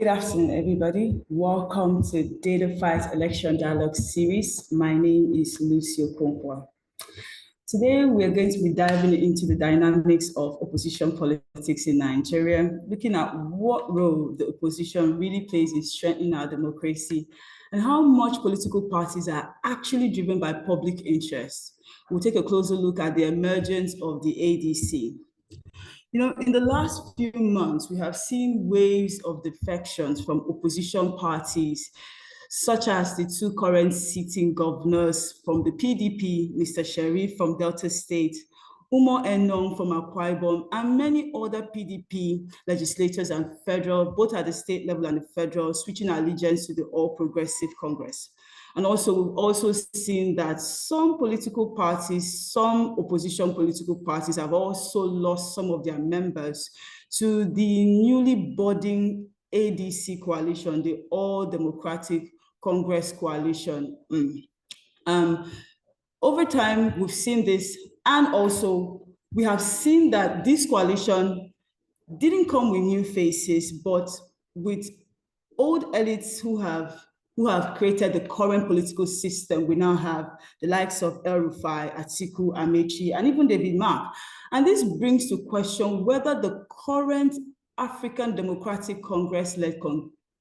Good afternoon, everybody. Welcome to Dataphyte Election Dialogue Series. My name is Lucio Konkwa. Today, we're going to be diving into the dynamics of opposition politics in Nigeria, looking at what role the opposition really plays in strengthening our democracy and how much political parties are actually driven by public interest. We'll take a closer look at the emergence of the ADC. In the last few months, we have seen waves of defections from opposition parties, such as the two current sitting governors from the PDP, Mr. Sherif from Delta State, Umo Enong from Akwa Ibom, and many other PDP legislators and federal, both at the state level and the federal, switching allegiance to the All Progressive Congress. And also, we've also seen that some political parties, some opposition political parties have also lost some of their members to the newly budding ADC coalition, the All Democratic Congress coalition. Over time, we've seen this, and also we have seen that this coalition didn't come with new faces, but with old elites who have created the current political system. We now have the likes of El Rufai, Atiku, Amechi, and even David Mark. And this brings to question whether the current African Democratic Congress-led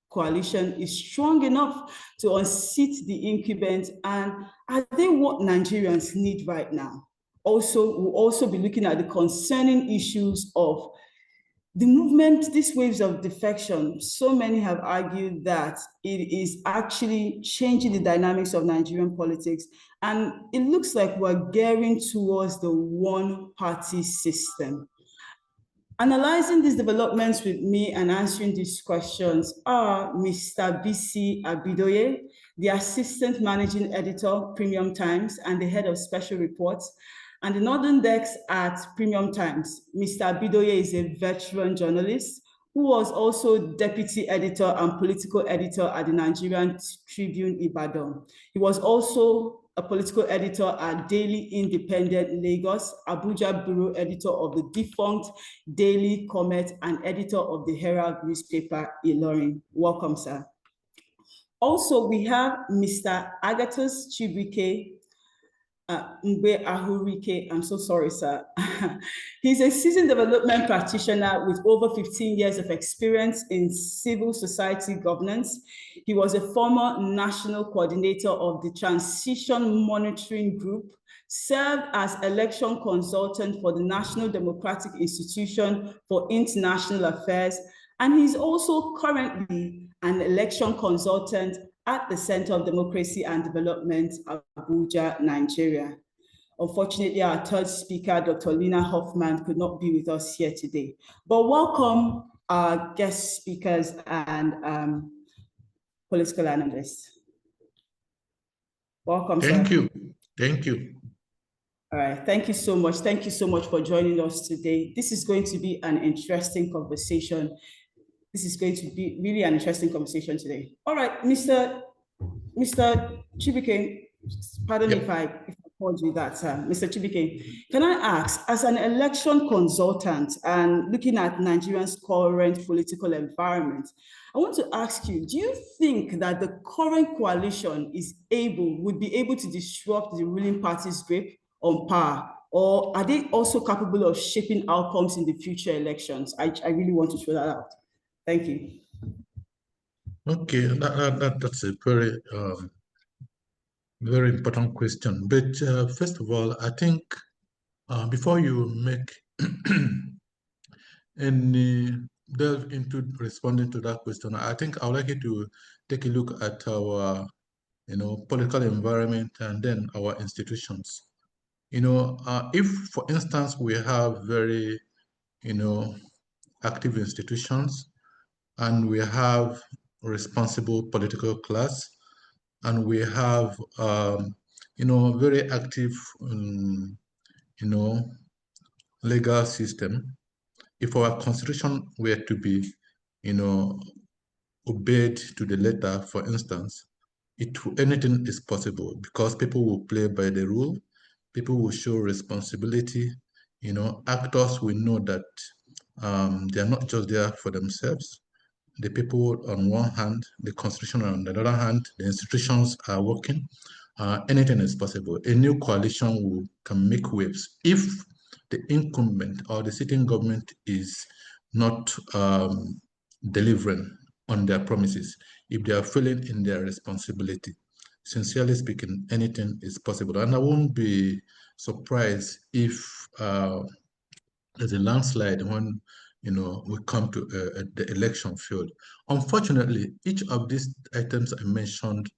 coalition is strong enough to unseat the incumbent, and are they what Nigerians need right now? Also, we'll also be looking at the concerning issues of the movement, these waves of defection. So many have argued that it is actually changing the dynamics of Nigerian politics, and it looks like we're gearing towards the one-party system. Analyzing these developments with me and answering these questions are Mr. Bisi Abidoye, the Assistant Managing Editor, Premium Times, and the Head of Special Reports, and the Northern Desk at Premium Times. Mr. Abidoye is a veteran journalist who was also Deputy Editor and Political Editor at the Nigerian Tribune Ibadan. He was also a political editor at Daily Independent Lagos, Abuja Bureau Editor of the defunct Daily Comet, and editor of the Herald newspaper, Ilorin. Welcome, sir. Also, we have Mr. Agathus Chibuike Mgbeahuruike. I'm so sorry, sir. He's a seasoned development practitioner with over 15 years of experience in civil society governance. He was a former national coordinator of the Transition Monitoring Group, served as election consultant for the National Democratic Institution for International Affairs, and he's also currently an election consultant at the Center of Democracy and Development, Abuja, Nigeria. Unfortunately, our third speaker, Dr. Lina Hoffman, could not be with us here today. But welcome our guest speakers and political analysts. Welcome, Thank sir. you. Thank you. All right, thank you so much. Thank you so much for joining us today. This is going to be an interesting conversation. This is going to be really an interesting conversation today. All right, Mr. Chibuike, pardon me if I called you that, sir. Mr. Chibuike, can I ask, as an election consultant and looking at Nigeria's current political environment, I want to ask you, do you think that the current coalition would be able to disrupt the ruling party's grip on power, or are they also capable of shaping outcomes in the future elections? I really want to throw that out. Thank you. Okay, that's a very important question. But first of all, I think before you make any delve into responding to that question, I think I would like you to take a look at our, political environment and then our institutions. If, for instance, we have very, active institutions, and we have responsible political class, and we have, very active, legal system. If our constitution were to be, obeyed to the letter, for instance, anything is possible because people will play by the rule, people will show responsibility, actors will know that they are not just there for themselves. the people on one hand, the constitution on the other hand, the institutions are working, anything is possible. A new coalition can make waves if the incumbent or the sitting government is not delivering on their promises, if they are failing in their responsibility. Sincerely speaking, anything is possible. And I won't be surprised if there's a landslide when we come to the election field. Unfortunately, each of these items I mentioned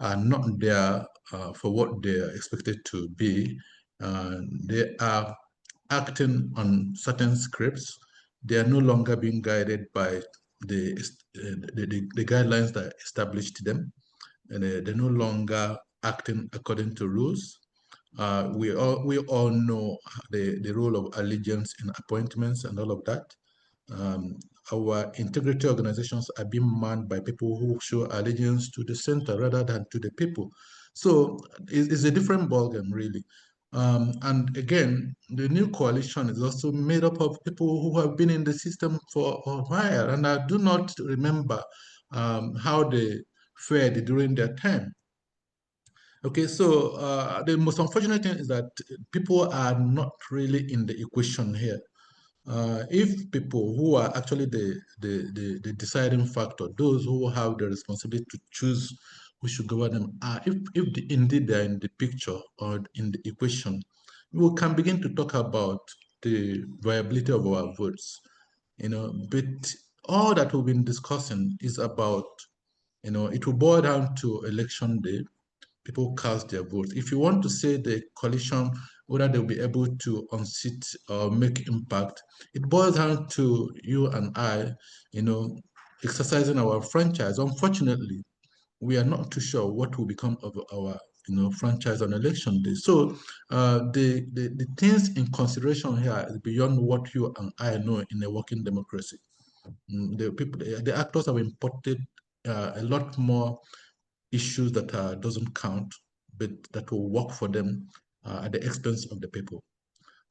are not there for what they are expected to be. They are acting on certain scripts. They are no longer being guided by the guidelines that established them, and they're no longer acting according to rules. We all know the role of allegiance in appointments and all of that. Our integrity organizations are being manned by people who show allegiance to the center rather than to the people. So it's a different ballgame, really. And again, the new coalition is also made up of people who have been in the system for a while, and I do not remember how they fared during their time. Okay, so the most unfortunate thing is that people are not really in the equation here. If people who are actually the deciding factor, those who have the responsibility to choose who should govern them, indeed they are in the picture or in the equation, we can begin to talk about the viability of our votes. But all that we've been discussing is about, it will boil down to election day. People cast their votes. If you want to say the coalition, whether they'll be able to unseat or make impact, it boils down to you and I, exercising our franchise. Unfortunately, we are not too sure what will become of our franchise on election day. So the things in consideration here is beyond what you and I know in a working democracy. The actors have imported a lot more issues that doesn't count, but that will work for them at the expense of the people.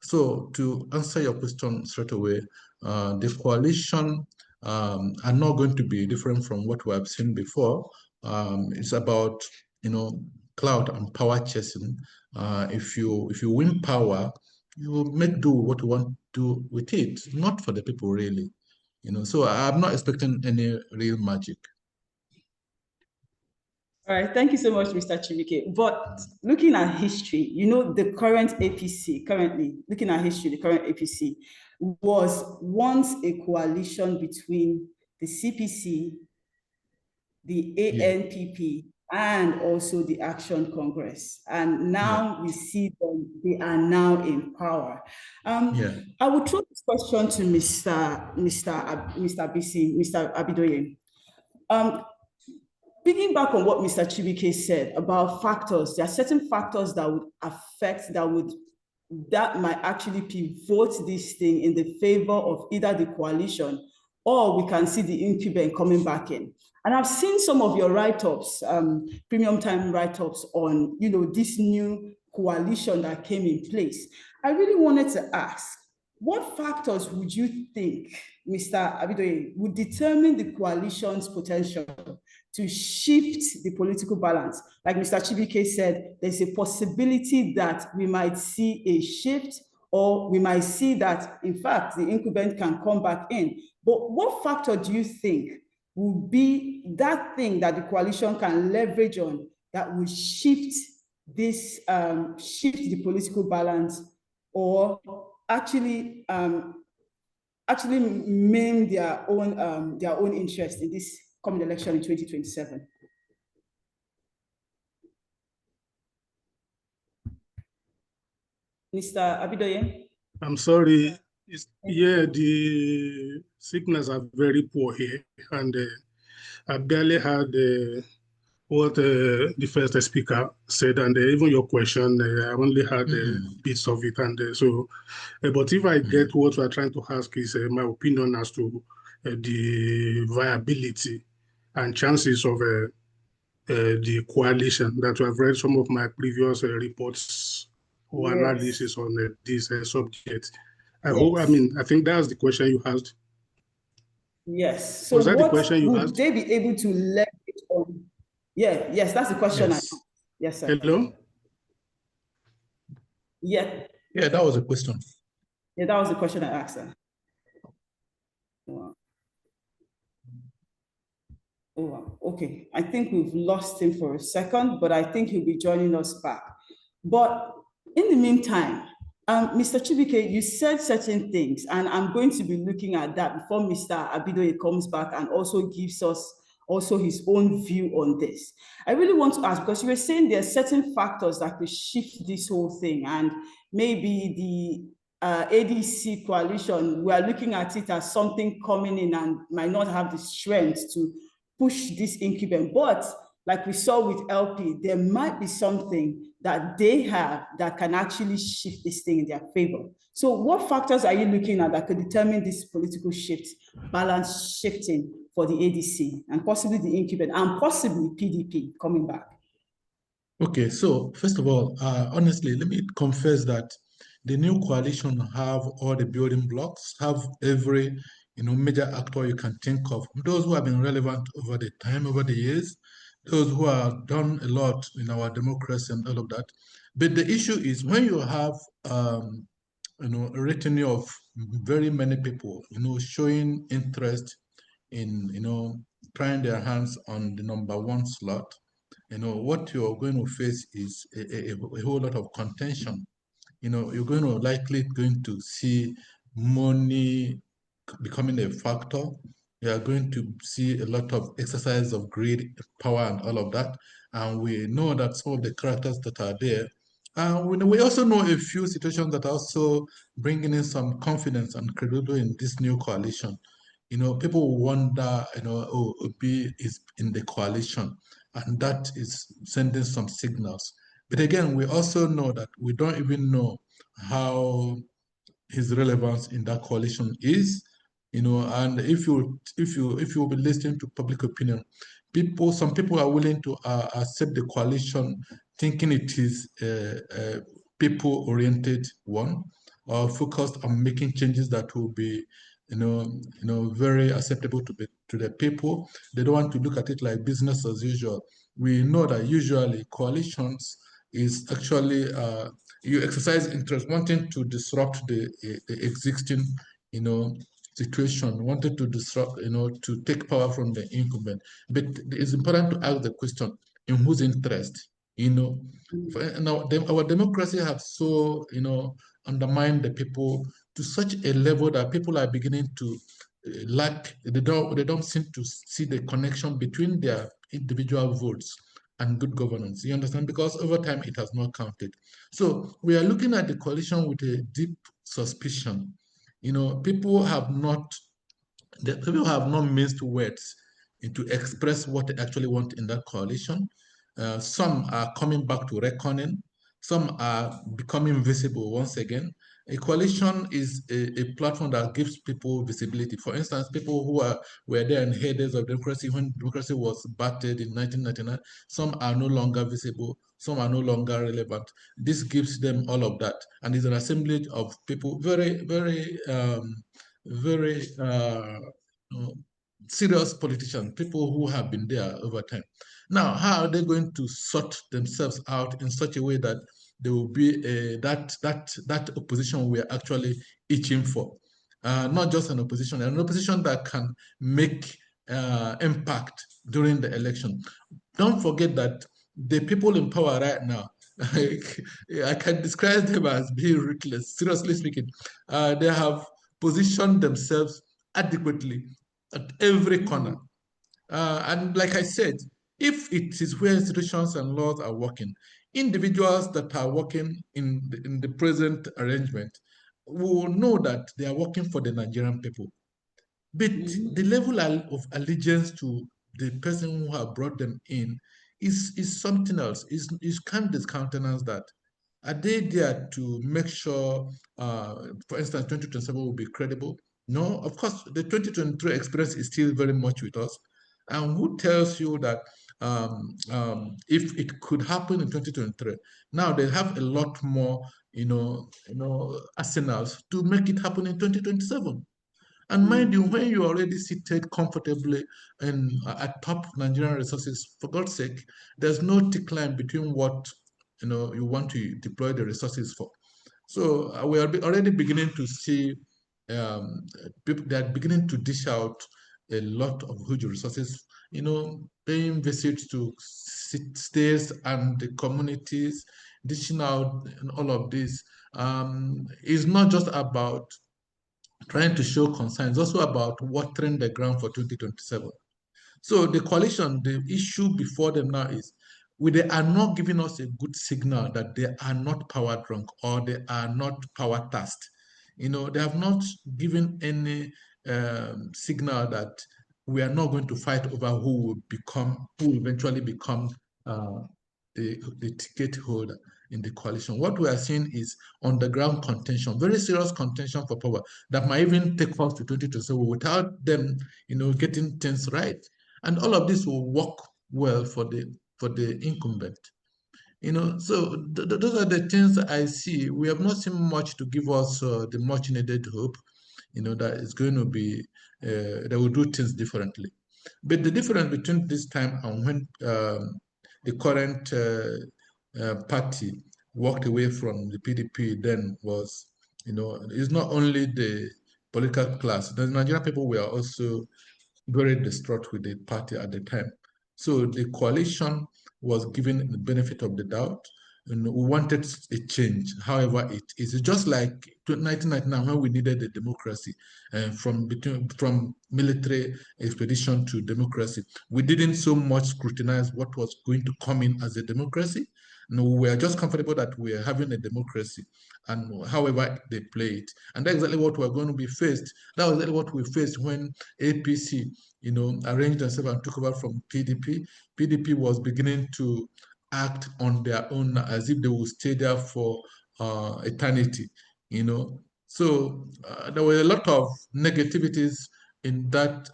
So to answer your question straight away, the coalition are not going to be different from what we have seen before. It's about clout and power chasing. If you win power, you make do what you want to do with it, not for the people really. So I'm not expecting any real magic. All right, thank you so much, Mr. Chibuike. But looking at history, the current APC, the current APC was once a coalition between the CPC, the ANPP, and also the Action Congress. And now we see them, they are now in power. I will throw this question to Mr. Abidoye. Picking back on what Mr. Chibuike said about factors, there are certain factors that would affect, that might actually pivot this thing in the favor of either the coalition, or we can see the incumbent coming back in. And I've seen some of your write-ups, premium time write-ups on, this new coalition that came in place. I really wanted to ask, what factors would you think, Mr. Abidoye, would determine the coalition's potential to shift the political balance? Like Mr. Chibuike said, there's a possibility that we might see a shift, or we might see that, in fact, the incumbent can come back in. But what factor do you think will be that thing that the coalition can leverage on that will shift this, shift the political balance, or actually maim their own interest in this coming election in 2027? Mr. Abidoye? I'm sorry. The signals are very poor here, and I barely heard what the first speaker said, and even your question, I only heard bits of it. And but if I get what we're trying to ask is my opinion as to the viability and chances of the coalition, that I've read some of my previous reports or analysis on this subject. I think that's the question you asked. Yes. So Was that the what question you would asked? they be able to leverage on? Yeah, yes, that's the question. Yes. Yes, sir. Hello? Yeah. Yeah, that was a question. Yeah, that was the question I asked her. Wow. Oh, wow. Okay. I think we've lost him for a second, but I think he'll be joining us back. But in the meantime, Mr. Chibuike, you said certain things, and I'm going to be looking at that before Mr. Abidoye comes back and also gives us also his own view on this. I really want to ask, because you were saying there are certain factors that could shift this whole thing, and maybe the ADC coalition, we are looking at it as something coming in and might not have the strength to push this incumbent. But like we saw with LP, there might be something that they have that can actually shift this thing in their favor. So what factors are you looking at that could determine this political shift, balance shifting for the ADC and possibly the incumbent and possibly PDP coming back? Okay, so first of all, honestly, let me confess that the new coalition have all the building blocks, have every major actor you can think of. Those who have been relevant over the time, over the years, those who have done a lot in our democracy and all of that. But the issue is when you have a retinue of very many people, showing interest in trying their hands on the #1 slot, what you're going to face is a whole lot of contention. You're likely going to see money becoming a factor. You are going to see a lot of exercise of greed, power, and all of that. And we know that some of the characters that are there. We also know a few situations that are also bringing in some confidence and credibility in this new coalition. People wonder, oh, Obi is in the coalition, and that is sending some signals. But again, we also know that we don't even know how his relevance in that coalition is, and if you be listening to public opinion, some people are willing to accept the coalition thinking it is a people-oriented one, or focused on making changes that will be very acceptable to the people. They don't want to look at it like business as usual. We know that usually coalitions is actually you exercise interest, wanting to disrupt the existing, situation, wanted to disrupt, to take power from the incumbent. But it's important to ask the question, in whose interest? Now our democracy have so, undermined the people to such a level that people are beginning to they don't seem to see the connection between their individual votes and good governance. You understand? Because over time it has not counted. So we are looking at the coalition with a deep suspicion. People have not minced words to express what they actually want in that coalition. Some are coming back to reckoning. Some are becoming visible once again. A coalition is a platform that gives people visibility. For instance, people who were there in heydays of democracy when democracy was battered in 1999, some are no longer visible, some are no longer relevant. This gives them all of that. And it's an assemblage of people, very, very, very serious politicians, people who have been there over time. Now, how are they going to sort themselves out in such a way that there will be that opposition we're actually itching for? Not just an opposition that can make impact during the election. Don't forget that the people in power right now, I can describe them as being ruthless, seriously speaking. They have positioned themselves adequately at every corner. And like I said, if it is where institutions and laws are working, individuals that are working in the present arrangement will know that they are working for the Nigerian people. But the level of allegiance to the person who have brought them in is something else. You can't discountenance that. Are they there to make sure, for instance, 2027 will be credible? No, of course, the 2023 experience is still very much with us. And who tells you that if it could happen in 2023, now they have a lot more, arsenals to make it happen in 2027. And mind you, when you're already seated comfortably and at top Nigerian resources, for God's sake, there's no decline between what you want to deploy the resources for. So we are already beginning to see people, they are beginning to dish out a lot of huge resources, paying visits to states and the communities, dishing out and all of this. Is not just about trying to show concern, it's also about watering the ground for 2027. So the coalition, the issue before them now is, they are not giving us a good signal that they are not power drunk or they are not power tasked. They have not given any signal that we are not going to fight over who will eventually become the ticket holder in the coalition. What we are seeing is on-the-ground contention, very serious contention for power that might even take us to 2027 without them, getting things right. And all of this will work well for the incumbent. So those are the things I see. We have not seen much to give us the much needed hope, that is going to be, that will do things differently. But the difference between this time and when the current party walked away from the PDP then was, it's not only the political class. The Nigerian people were also very distraught with the party at the time. So the coalition was given the benefit of the doubt, and we wanted a change. However, it is just like 1999 when we needed a democracy, from military expedition to democracy. We didn't so much scrutinize what was going to come in as a democracy. No, we are just comfortable that we are having a democracy, and however they play it. And that's exactly what we're going to be faced. That was exactly what we faced when APC, arranged themselves and took over from PDP. PDP was beginning to act on their own as if they would stay there for eternity, So there were a lot of negativities in that,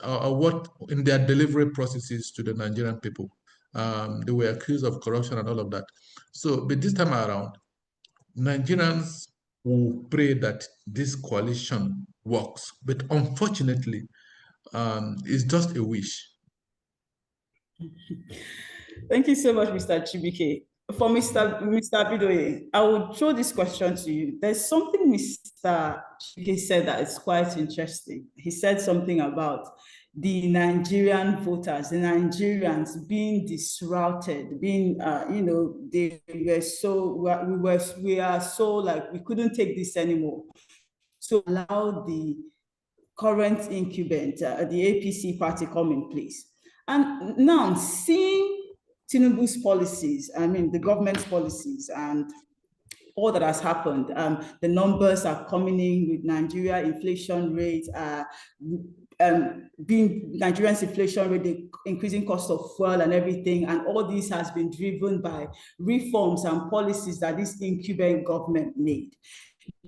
in their delivery processes to the Nigerian people. They were accused of corruption and all of that. So, but this time around, Nigerians will pray that this coalition works. But unfortunately, it's just a wish. Thank you so much, Mr. Chibuike. For Mr. Abidoye, I will throw this question to you. There's something Mr. Chibuike said that is quite interesting. He said something about the Nigerian voters, the Nigerians being disrouted, being, they were so, we are so like, we couldn't take this anymore. So allow the current incumbent, the APC party, come in place. And now seeing Tinubu's policies, the government's policies and all that has happened, the numbers are coming in with Nigeria inflation rate, Nigeria's inflation rate, the increasing cost of fuel and everything, and all this has been driven by reforms and policies that this incumbent government made.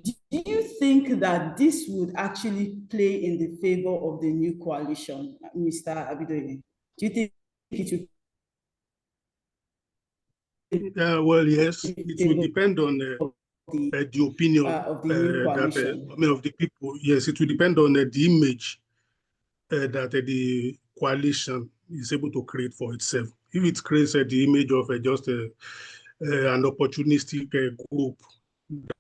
Do you think that this would actually play in the favor of the new coalition, Mr. Abidoye? Do you think it would? Well, yes, it will depend on the opinion of the new coalition. of the people. Yes, it will depend on the image that the coalition is able to create for itself. If it creates the image of just an opportunistic group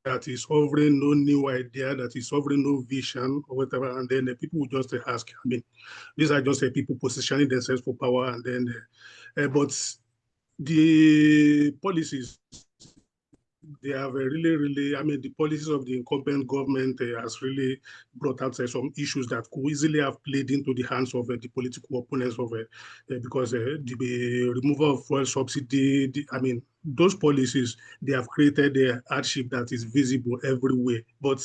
that is offering no new idea, that is offering no vision or whatever, and then the people will just ask, these are just people positioning themselves for power, and then, but the policies, they have really, the policies of the incumbent government has really brought out some issues that could easily have played into the hands of the political opponents of because the removal of fuel subsidy, those policies, they have created a hardship that is visible everywhere. But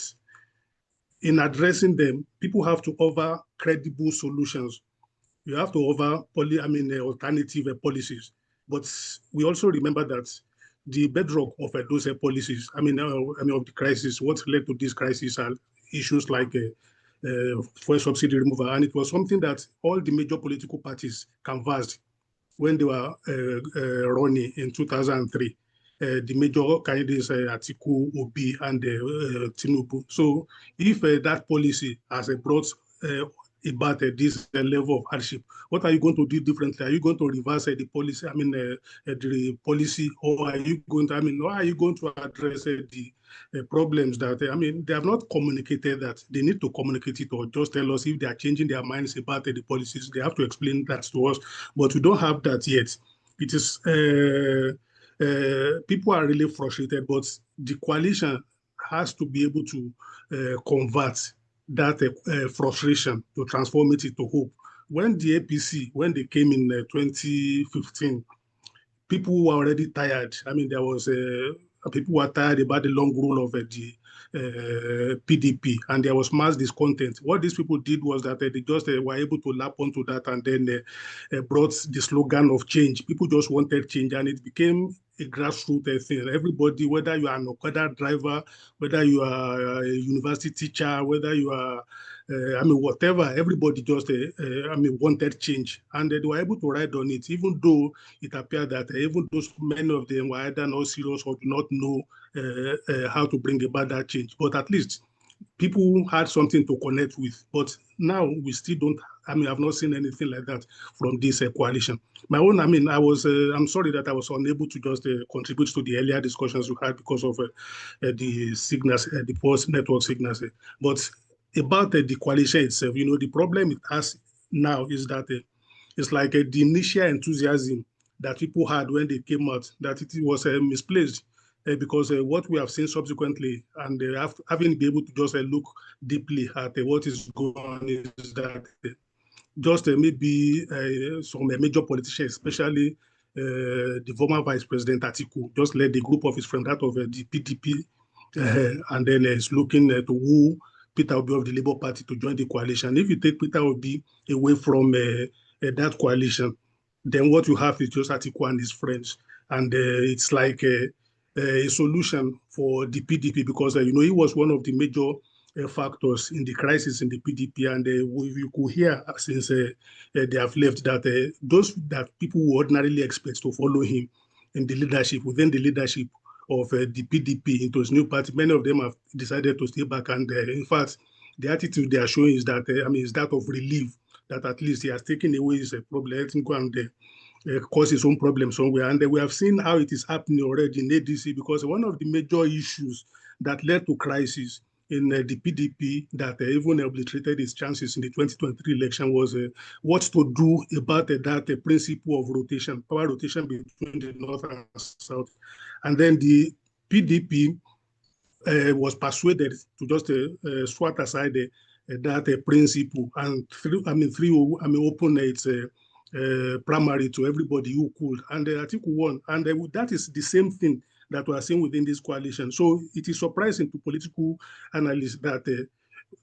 in addressing them, people have to offer credible solutions. You have to offer alternative policies. But we also remember that the bedrock of those policies, of the crisis, what led to this crisis are issues like fuel subsidy removal. And it was something that all the major political parties canvassed when they were running in 2003. The major candidates, Atiku, Obi, and Tinubu. So if that policy has brought about this level of hardship? What are you going to do differently? Are you going to reverse the policy? I mean, the policy, or are you going to? I mean, or are you going to address the problems that? I mean, they have not communicated that. They need to communicate it, or just tell us if they are changing their minds about the policies. They have to explain that to us, but we don't have that yet. It is people are really frustrated, but the coalition has to be able to convert that frustration to transform it into hope. When the APC, when they came in 2015, people were already tired. I mean, there was people were tired about the long rule of the PDP, and there was mass discontent. What these people did was that they just were able to lap onto that, and then brought the slogan of change. People just wanted change, and it became a grassroots thing. Everybody, whether you are an Okada driver, whether you are a university teacher, whether you are I mean, whatever, everybody just, I mean, wanted change. And they were able to ride on it, even though it appeared that even though many of them were either not serious or do not know how to bring about that change. But at least people had something to connect with. But now we still don't, I mean, I've not seen anything like that from this coalition. My own, I mean, I'm sorry that I was unable to just contribute to the earlier discussions we had because of the signals, the post network signals. But about the coalition itself, you know, the problem it has now is that it's like the initial enthusiasm that people had when they came out, that it was misplaced because what we have seen subsequently, and having been able to just look deeply at what is going on, is that just maybe some major politicians, especially the former Vice President Atiku, just led the group of his friends out of the PDP, and then is looking to woo Peter Obi of the Labour Party to join the coalition. If you take Peter Obi away from that coalition, then what you have is just Atiku and his friends. And it's like a solution for the PDP because, you know, he was one of the major factors in the crisis in the PDP. And you could hear since they have left that those that people would ordinarily expect to follow him in the leadership, within the leadership of the PDP into his new party, many of them have decided to stay back. And in fact, the attitude they are showing is that, I mean, is that of relief, that at least he has taken away his problem, let him go and cause his own problem somewhere. And we have seen how it is happening already in ADC, because one of the major issues that led to crisis in the PDP that even obliterated his chances in the 2023 election was what to do about that principle of rotation, power rotation between the North and South. And then the PDP was persuaded to just swat aside that principle and open its primary to everybody who could. And Atiku won. And that is the same thing that we are seeing within this coalition. So it is surprising to political analysts that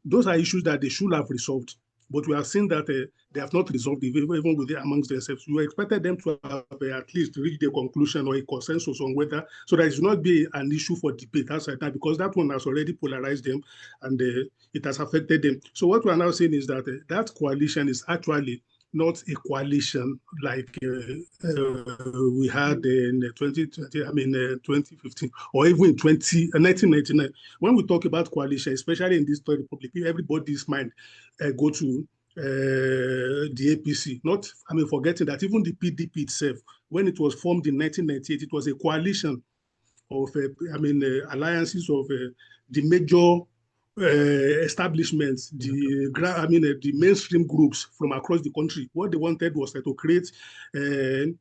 those are issues that they should have resolved. But we have seen that they have not resolved it, even with amongst themselves. You expected them to have at least reached a conclusion or a consensus on whether, so that it should not be an issue for debate outside that, because that one has already polarized them and it has affected them. So what we are now saying is that that coalition is actually not a coalition like we had in 2020, I mean 2015, or even in 1999. When we talk about coalition, especially in this third republic, everybody's mind go to the APC. Not, I mean, forgetting that even the PDP itself, when it was formed in 1998, it was a coalition of, alliances of the major establishments, the mainstream groups from across the country. What they wanted was to create a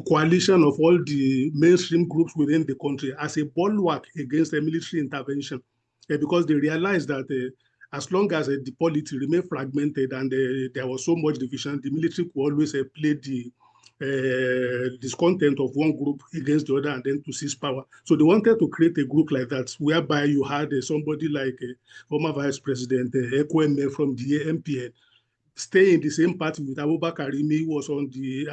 coalition of all the mainstream groups within the country as a bulwark against a military intervention, because they realized that as long as the polity remained fragmented and there was so much division, the military could always play the discontent of one group against the other and then to seize power. So they wanted to create a group like that, whereby you had somebody like former Vice President Ekweme from the MPN stay in the same party with Abubakar Rimi, who was on the,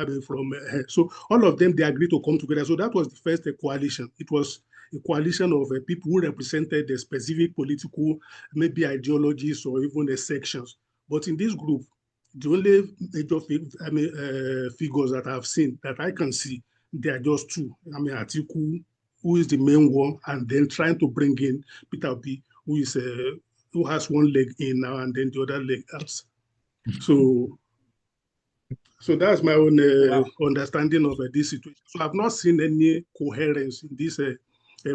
so all of them, they agreed to come together. So that was the first coalition. It was a coalition of people who represented the specific political, maybe ideologies or even sections. But in this group, the only major figures that I've seen, that I can see, they are just two. I mean, Atiku, who is the main one, and then trying to bring in Peter Obi, who who has one leg in now and then the other leg out. So that's my own understanding of this situation. So I've not seen any coherence in this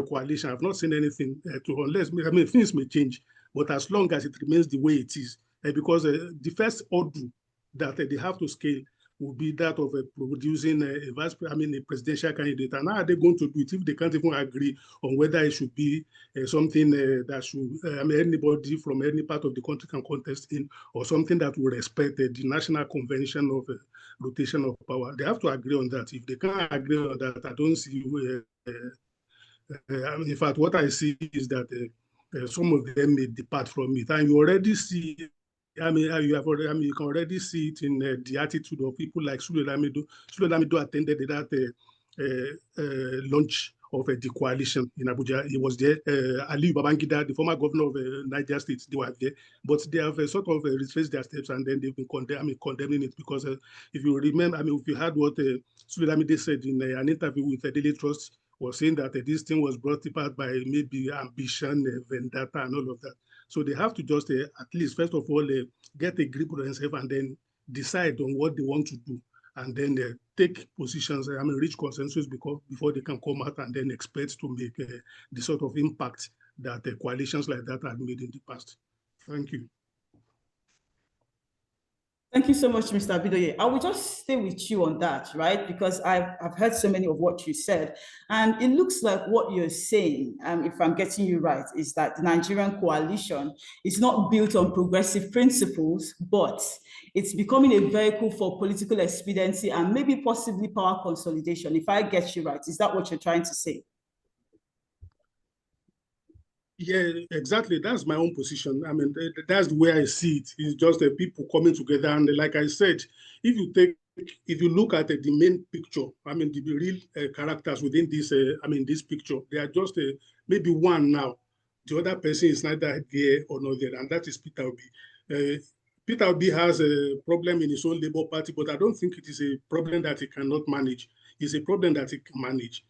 coalition. I've not seen anything unless, I mean, things may change, but as long as it remains the way it is, because the first order that they have to scale will be that of producing a presidential candidate. And how are they going to do it if they can't even agree on whether it should be something that should, anybody from any part of the country can contest in, or something that will respect the National Convention of Rotation of Power? They have to agree on that. If they can't agree on that, I don't see. In fact, what I see is that some of them may depart from it, and you already see. You can already see it in the attitude of people like Sule Lamido. Sule Lamido attended that launch of the coalition in Abuja. He was there. Ali Babangida, the former governor of Niger State, they were there. But they have sort of retraced their steps, and then they've been condemning it because if you remember, if you heard what Sule Lamido said in an interview with Daily Trust, was saying that this thing was brought about by maybe ambition, vendetta, and all of that. So they have to just at least, first of all, get a grip on themselves and then decide on what they want to do, and then take positions, reach consensus before they can come out and then expect to make the sort of impact that coalitions like that had made in the past. Thank you. Thank you so much, Mr. Abidoye. I will just stay with you on that, right? Because I've heard so many of what you said. And it looks like what you're saying, if I'm getting you right, is that the Nigerian coalition is not built on progressive principles, but it's becoming a vehicle for political expediency and maybe possibly power consolidation. If I get you right, is that what you're trying to say? Yeah, exactly. That's my own position. That's the way I see it. It's just people coming together. And like I said, if you look at the main picture, the real characters within this, this picture, they are just maybe one now. The other person is neither there or not there, and that is Peter Obi. Peter Obi has a problem in his own Labour Party, but I don't think it is a problem that he cannot manage. It's a problem that he can manage.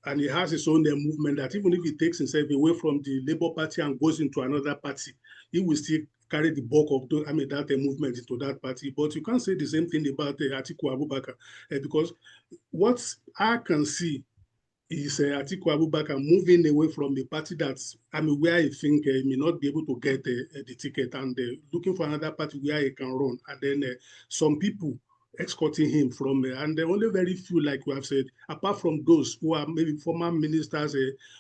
And he has his own movement that even if he takes himself away from the Labour Party and goes into another party, he will still carry the bulk of that movement into that party. But you can't say the same thing about Atiku Abubakar, because what I can see is Atiku Abubakar moving away from a party that's, where I think he may not be able to get the ticket, and looking for another party where he can run. And then some people escorting him from there. And there are only very few, like we have said, apart from those who are maybe former ministers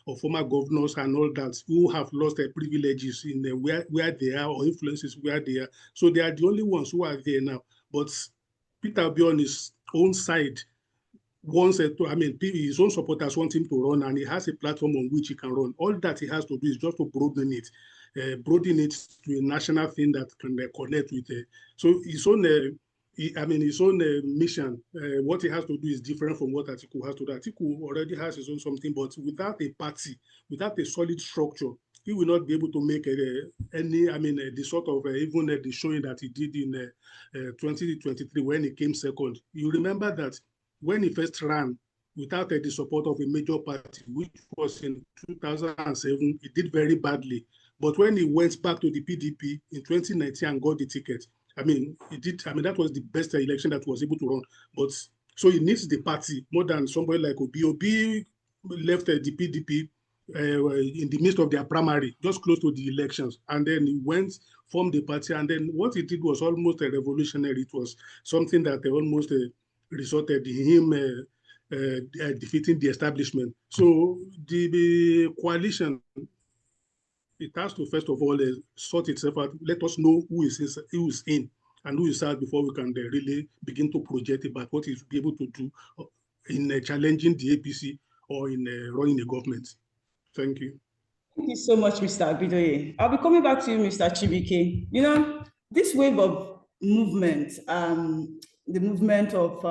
or former governors and all that, who have lost their privileges in where they are, or influences where they are. So they are the only ones who are there now. But Peter Obi on his own side wants his own supporters want him to run, and he has a platform on which he can run. All that he has to do is just to broaden it to a national thing that can connect with it. So his own his own mission, what he has to do is different from what Atiku has to do. Atiku already has his own something, but without a party, without a solid structure, he will not be able to make the sort of even the showing that he did in 2023 when he came second. You remember that when he first ran without the support of a major party, which was in 2007, he did very badly. But when he went back to the PDP in 2019 and got the ticket, he did. That was the best election that was able to run. But so he needs the party more than somebody like Obi. Obi left the PDP in the midst of their primary, just close to the elections, and then he went, formed the party, and then what he did was almost revolutionary. It was something that almost resulted in him defeating the establishment. So the coalition, it has to first of all sort itself out. Let us know who is in and who is out before we can really begin to project about what he will be able to do in challenging the APC or in running a government. Thank you. Thank you so much, Mr. Abidoye. I'll be coming back to you, Mr. Chibuike. This wave of movement, the movement of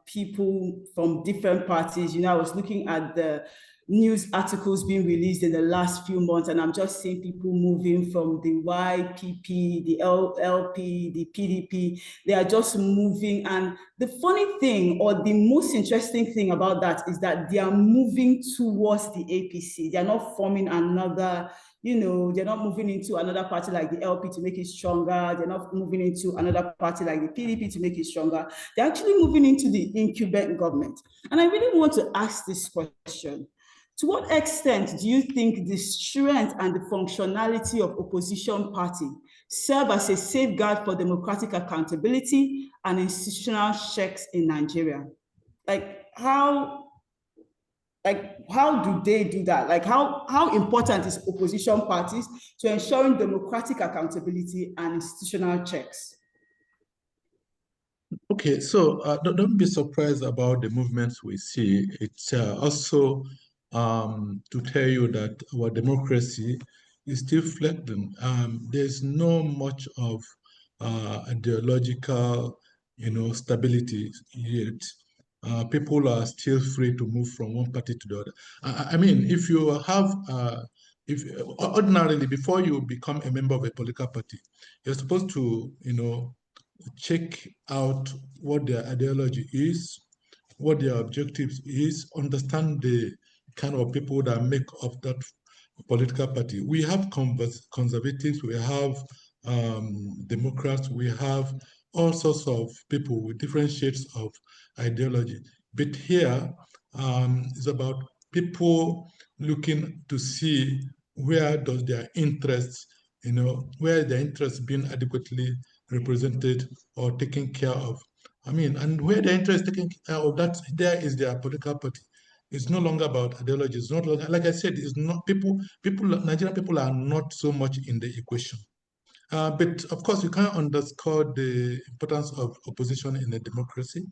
people from different parties, I was looking at the news articles being released in the last few months, and I'm just seeing people moving from the YPP, the LP, the PDP. They are just moving. And the funny thing, or the most interesting thing about that, is that they are moving towards the APC. They are not forming another, they're not moving into another party like the LP to make it stronger. They're not moving into another party like the PDP to make it stronger. They're actually moving into the incumbent government. And I really want to ask this question. To what extent do you think the strength and the functionality of opposition party serve as a safeguard for democratic accountability and institutional checks in Nigeria? How do they do that? How important is opposition parties to ensuring democratic accountability and institutional checks? Okay, so don't be surprised about the movements we see. It's also to tell you that our democracy is still fledgling. There's no much of ideological, stability yet. People are still free to move from one party to the other. I mean, if you have, if ordinarily before you become a member of a political party, you're supposed to, check out what their ideology is, what their objectives is, understand the kind of people that make up that political party. We have conservatives, we have Democrats, we have all sorts of people with different shades of ideology. But here, it's about people looking to see where does their interests, where their interests being adequately represented or taken care of. I mean, and where the interest taken care of, that there is their political party. It's no longer about ideology. It's not like I said. It's not Nigerian people are not so much in the equation. But of course, you can't underscore the importance of opposition in a democracy.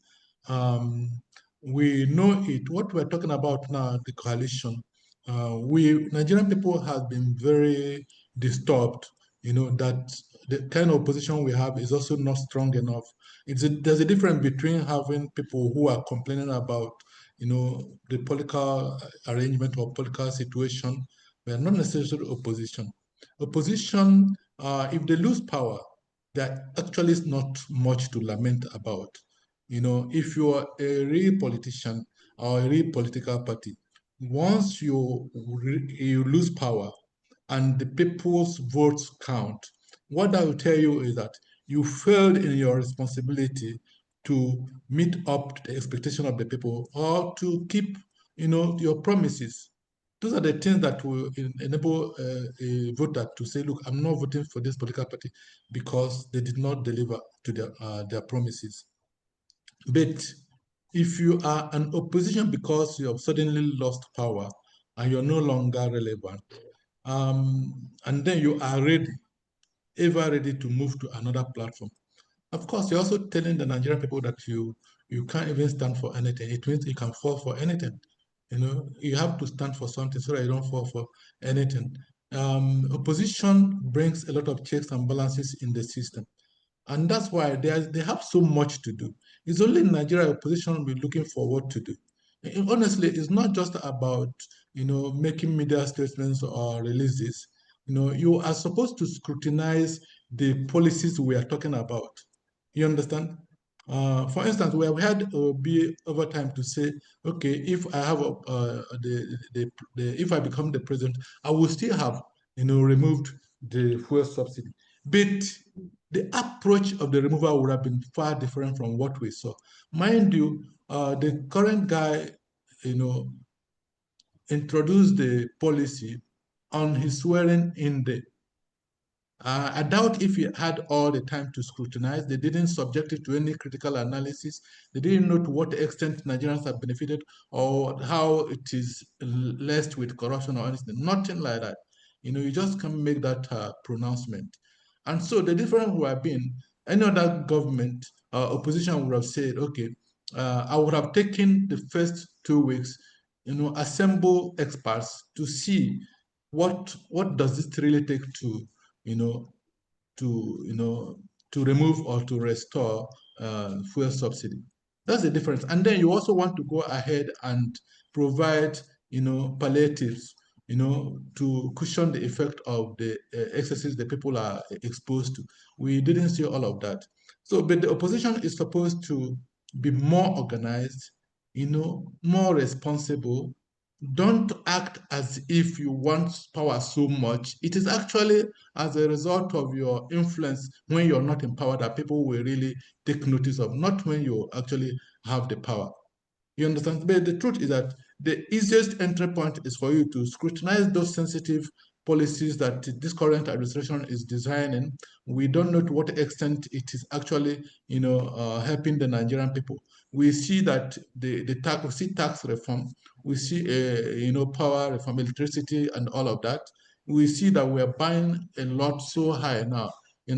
We know it. What we're talking about now, the coalition. Nigerian people have been very disturbed. That the kind of opposition we have is also not strong enough. There's a difference between having people who are complaining about, the political arrangement or political situation. We are not necessarily opposition. Opposition, if they lose power, there actually is not much to lament about. If you are a real politician or a real political party, once you lose power and the people's votes count, what I will tell you is that you failed in your responsibility to meet up to the expectation of the people or to keep, your promises. Those are the things that will enable a voter to say, look, I'm not voting for this political party because they did not deliver to their promises. But if you are an opposition because you have suddenly lost power and you're no longer relevant, and then you are ever ready to move to another platform, of course, you're also telling the Nigerian people that you can't even stand for anything. It means you can fall for anything. You have to stand for something so that you don't fall for anything. Opposition brings a lot of checks and balances in the system. And that's why they have so much to do. It's only in Nigeria opposition will be looking for what to do. And honestly, it's not just about, making media statements or releases. You are supposed to scrutinize the policies we are talking about. You understand? For instance, we have had be over time to say, okay, if I have if I become the president, I will still have removed the fuel subsidy. But the approach of the removal would have been far different from what we saw. Mind you, the current guy, introduced the policy on his swearing-in day. I doubt if he had all the time to scrutinize. They didn't subject it to any critical analysis. They didn't know to what extent Nigerians have benefited or how it is laced with corruption or anything. Nothing like that. You just can't make that pronouncement. And so the difference would have been any other government, opposition would have said, okay, I would have taken the first 2 weeks, assemble experts to see what does it really take to to remove or to restore fuel subsidy. That's the difference. And then you also want to go ahead and provide palliatives, to cushion the effect of the excesses the people are exposed to. We didn't see all of that. So, but the opposition is supposed to be more organized, more responsible. Don't act as if you want power so much. It is actually as a result of your influence when you're not in power that people will really take notice of, not when you actually have the power. You understand? But the truth is that the easiest entry point is for you to scrutinize those sensitive policies that this current administration is designing. We don't know to what extent it is actually, helping the Nigerian people. We see that we see tax reform, we see, power reform, electricity, and all of that. We see that we are buying a lot so high now.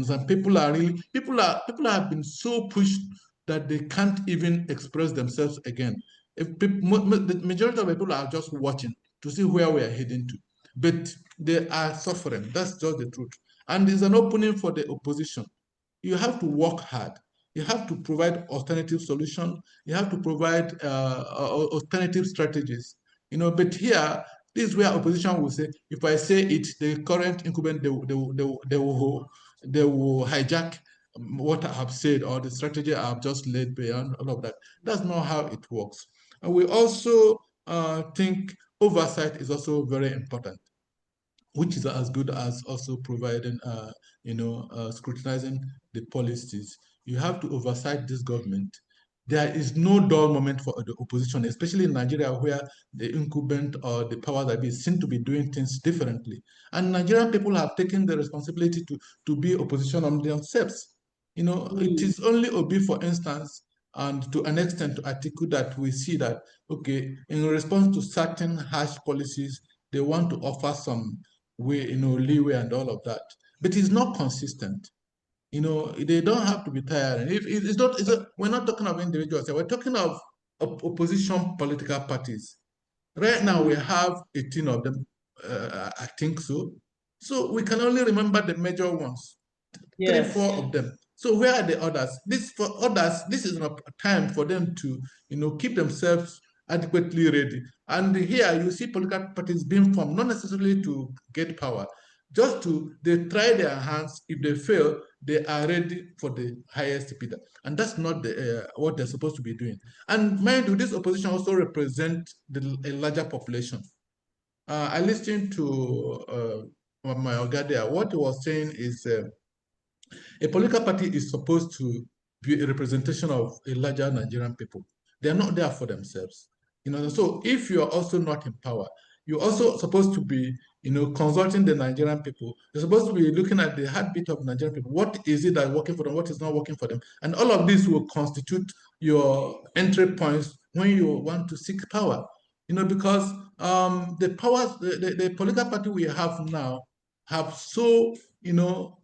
Some people have been so pushed that they can't even express themselves again. The majority of people are just watching to see where we are heading to, but they are suffering. That's just the truth. And there's an opening for the opposition. You have to work hard. You have to provide alternative solutions. You have to provide alternative strategies. But here, this is where opposition will say, if I say it, the current incumbent, they will hijack what I have said or the strategy I have just laid beyond all of that. That's not how it works. And we also think oversight is also very important, which is as good as also providing, scrutinizing the policies. You have to oversight this government. There is no dull moment for the opposition, especially in Nigeria, where the incumbent or the power that be seem to be doing things differently. And Nigerian people have taken the responsibility to be opposition on themselves. It is only Obi, for instance, and to an extent to Atiku, that we see that, okay, in response to certain harsh policies, they want to offer some leeway and all of that. But it's not consistent. They don't have to be tiring. If it's not, we're not talking of individuals. We're talking of opposition political parties. Right now, we have 18 of them, I think so. So we can only remember the major ones, Yes. 3, 4 of them. So where are the others? For others, this is not a time for them to, keep themselves adequately ready. And here you see political parties being formed, not necessarily to get power, just they try their hands. If they fail, they are ready for the highest bidder. And that's not what they're supposed to be doing. And mind you, this opposition also represent a larger population. I listened to my Oga there. What he was saying is, a political party is supposed to be a representation of a larger Nigerian people. They're not there for themselves. So if you're also not in power, you're also supposed to be, consulting the Nigerian people. You're supposed to be looking at the heartbeat of Nigerian people. What is it that's working for them? What is not working for them? And all of this will constitute your entry points when you want to seek power. Because the powers, the political party we have now have so,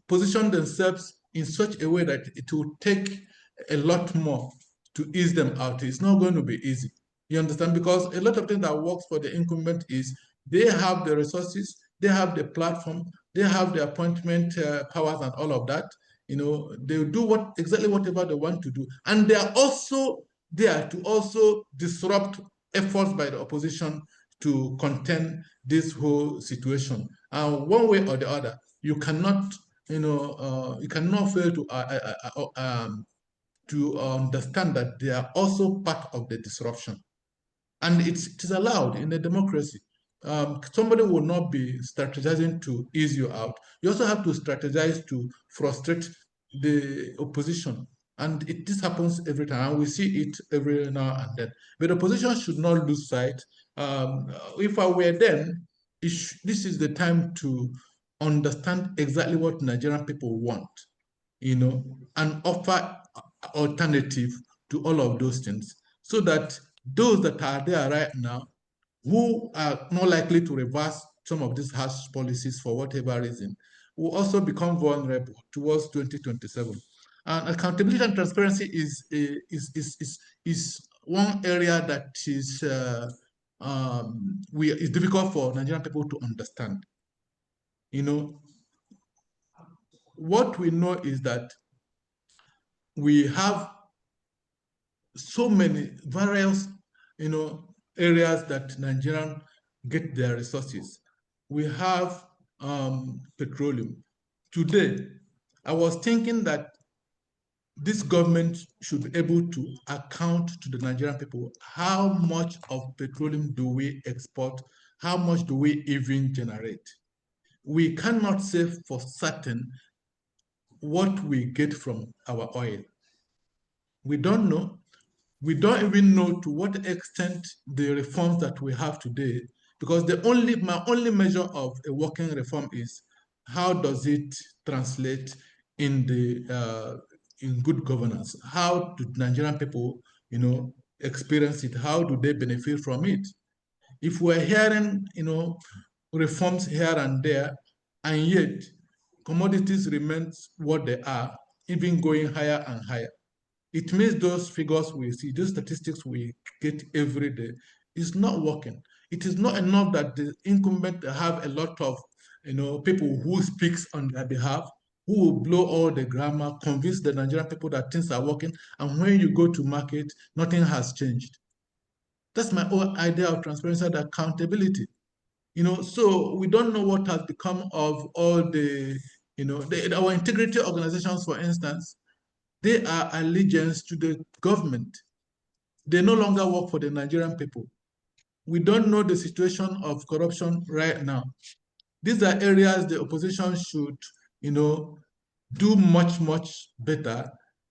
positioned themselves in such a way that it will take a lot more to ease them out. It's not going to be easy. You understand? Because a lot of things that works for the incumbent is they have the resources, they have the platform, they have the appointment powers and all of that. They do exactly whatever they want to do. And they are also there to also disrupt efforts by the opposition to contain this whole situation. One way or the other, you cannot fail to understand that they are also part of the disruption. And it is allowed in a democracy. Somebody will not be strategizing to ease you out. You also have to strategize to frustrate the opposition. And this happens every time. And we see it every now and then. But the opposition should not lose sight. If I were them, this is the time to understand exactly what Nigerian people want, and offer alternative to all of those things, so that those that are there right now, who are more likely to reverse some of these harsh policies for whatever reason, will also become vulnerable towards 2027. And accountability and transparency is one area that is is difficult for Nigerian people to understand. What we know is that we have so many various, areas that Nigerian get their resources. We have petroleum. Today, I was thinking that this government should be able to account to the Nigerian people how much of petroleum do we export, how much do we even generate. We cannot say for certain what we get from our oil. We don't know. We don't even know to what extent the reforms that we have today, because my only measure of a working reform is how does it translate in in good governance? How do Nigerian people, experience it? How do they benefit from it? If we're hearing, reforms here and there, and yet commodities remain what they are, even going higher and higher, it means those figures we see, those statistics we get every day, is not working. It is not enough that the incumbent have a lot of people who speaks on their behalf, who will blow all the grammar, convince the Nigerian people that things are working, and when you go to market, nothing has changed. That's my whole idea of transparency and accountability. So we don't know what has become of all our integrity organizations, for instance. They are allegiance to the government. They no longer work for the Nigerian people. We don't know the situation of corruption right now. These are areas the opposition should, do much, much better.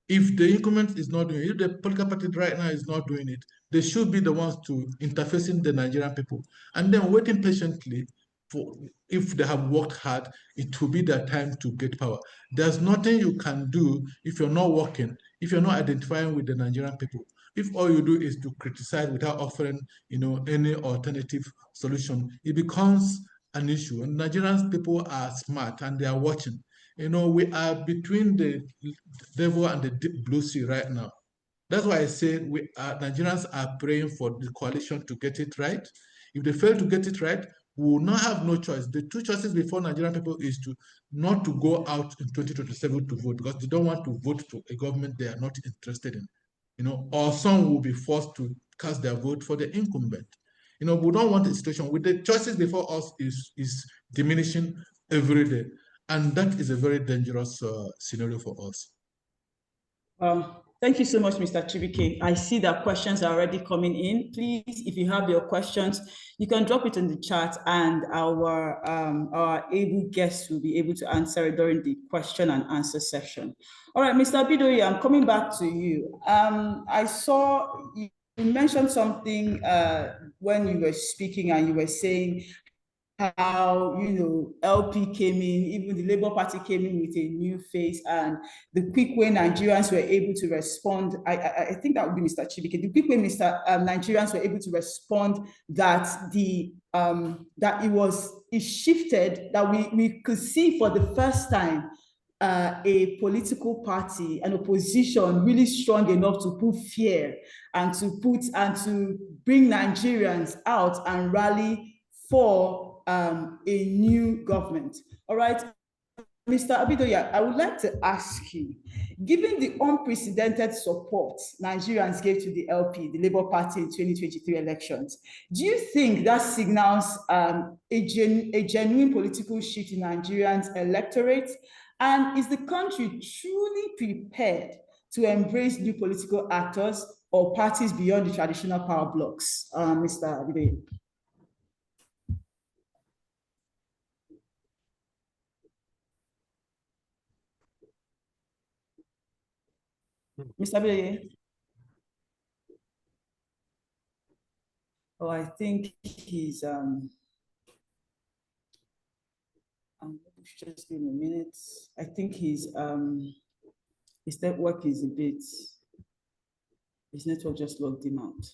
If the incumbent is not doing it, if the political party right now is not doing it, they should be the ones to interfacing the Nigerian people. And then waiting patiently for, if they have worked hard, it will be their time to get power. There's nothing you can do if you're not working, if you're not identifying with the Nigerian people. If all you do is to criticize without offering, any alternative solution, it becomes an issue. And Nigerian people are smart and they are watching. We are between the devil and the deep blue sea right now. That's why I say Nigerians are praying for the coalition to get it right. If they fail to get it right, we will not have no choice. The two choices before Nigerian people is to not to go out in 2027 to vote, because they don't want to vote to a government they are not interested in. Or some will be forced to cast their vote for the incumbent. We don't want a situation with the choices before us is diminishing every day. And that is a very dangerous scenario for us. Thank you so much, Mr. Chibuike. I see that questions are already coming in. Please, if you have your questions, you can drop it in the chat, and our able guests will be able to answer it during the question and answer session. All right, Mr. Abidoye, I'm coming back to you. I saw you mentioned something when you were speaking, and you were saying how LP came in, even the Labour Party came in with a new face, and the quick way Nigerians were able to respond. I think that would be Mr. Chibuike. The quick way Nigerians were able to respond, that it shifted, that we could see for the first time a political party, an opposition really strong enough to put fear and to bring Nigerians out and rally for a new government. All right, Mr. Abidoye, I would like to ask you, given the unprecedented support Nigerians gave to the LP, the Labour Party, in 2023 elections, do you think that signals a genuine political shift in Nigerians' electorate? And is the country truly prepared to embrace new political actors or parties beyond the traditional power blocks? Mr. Abidoye. Mr. Abidoye. Oh, I think he's just give me a minute. I think his network is his network just logged him out.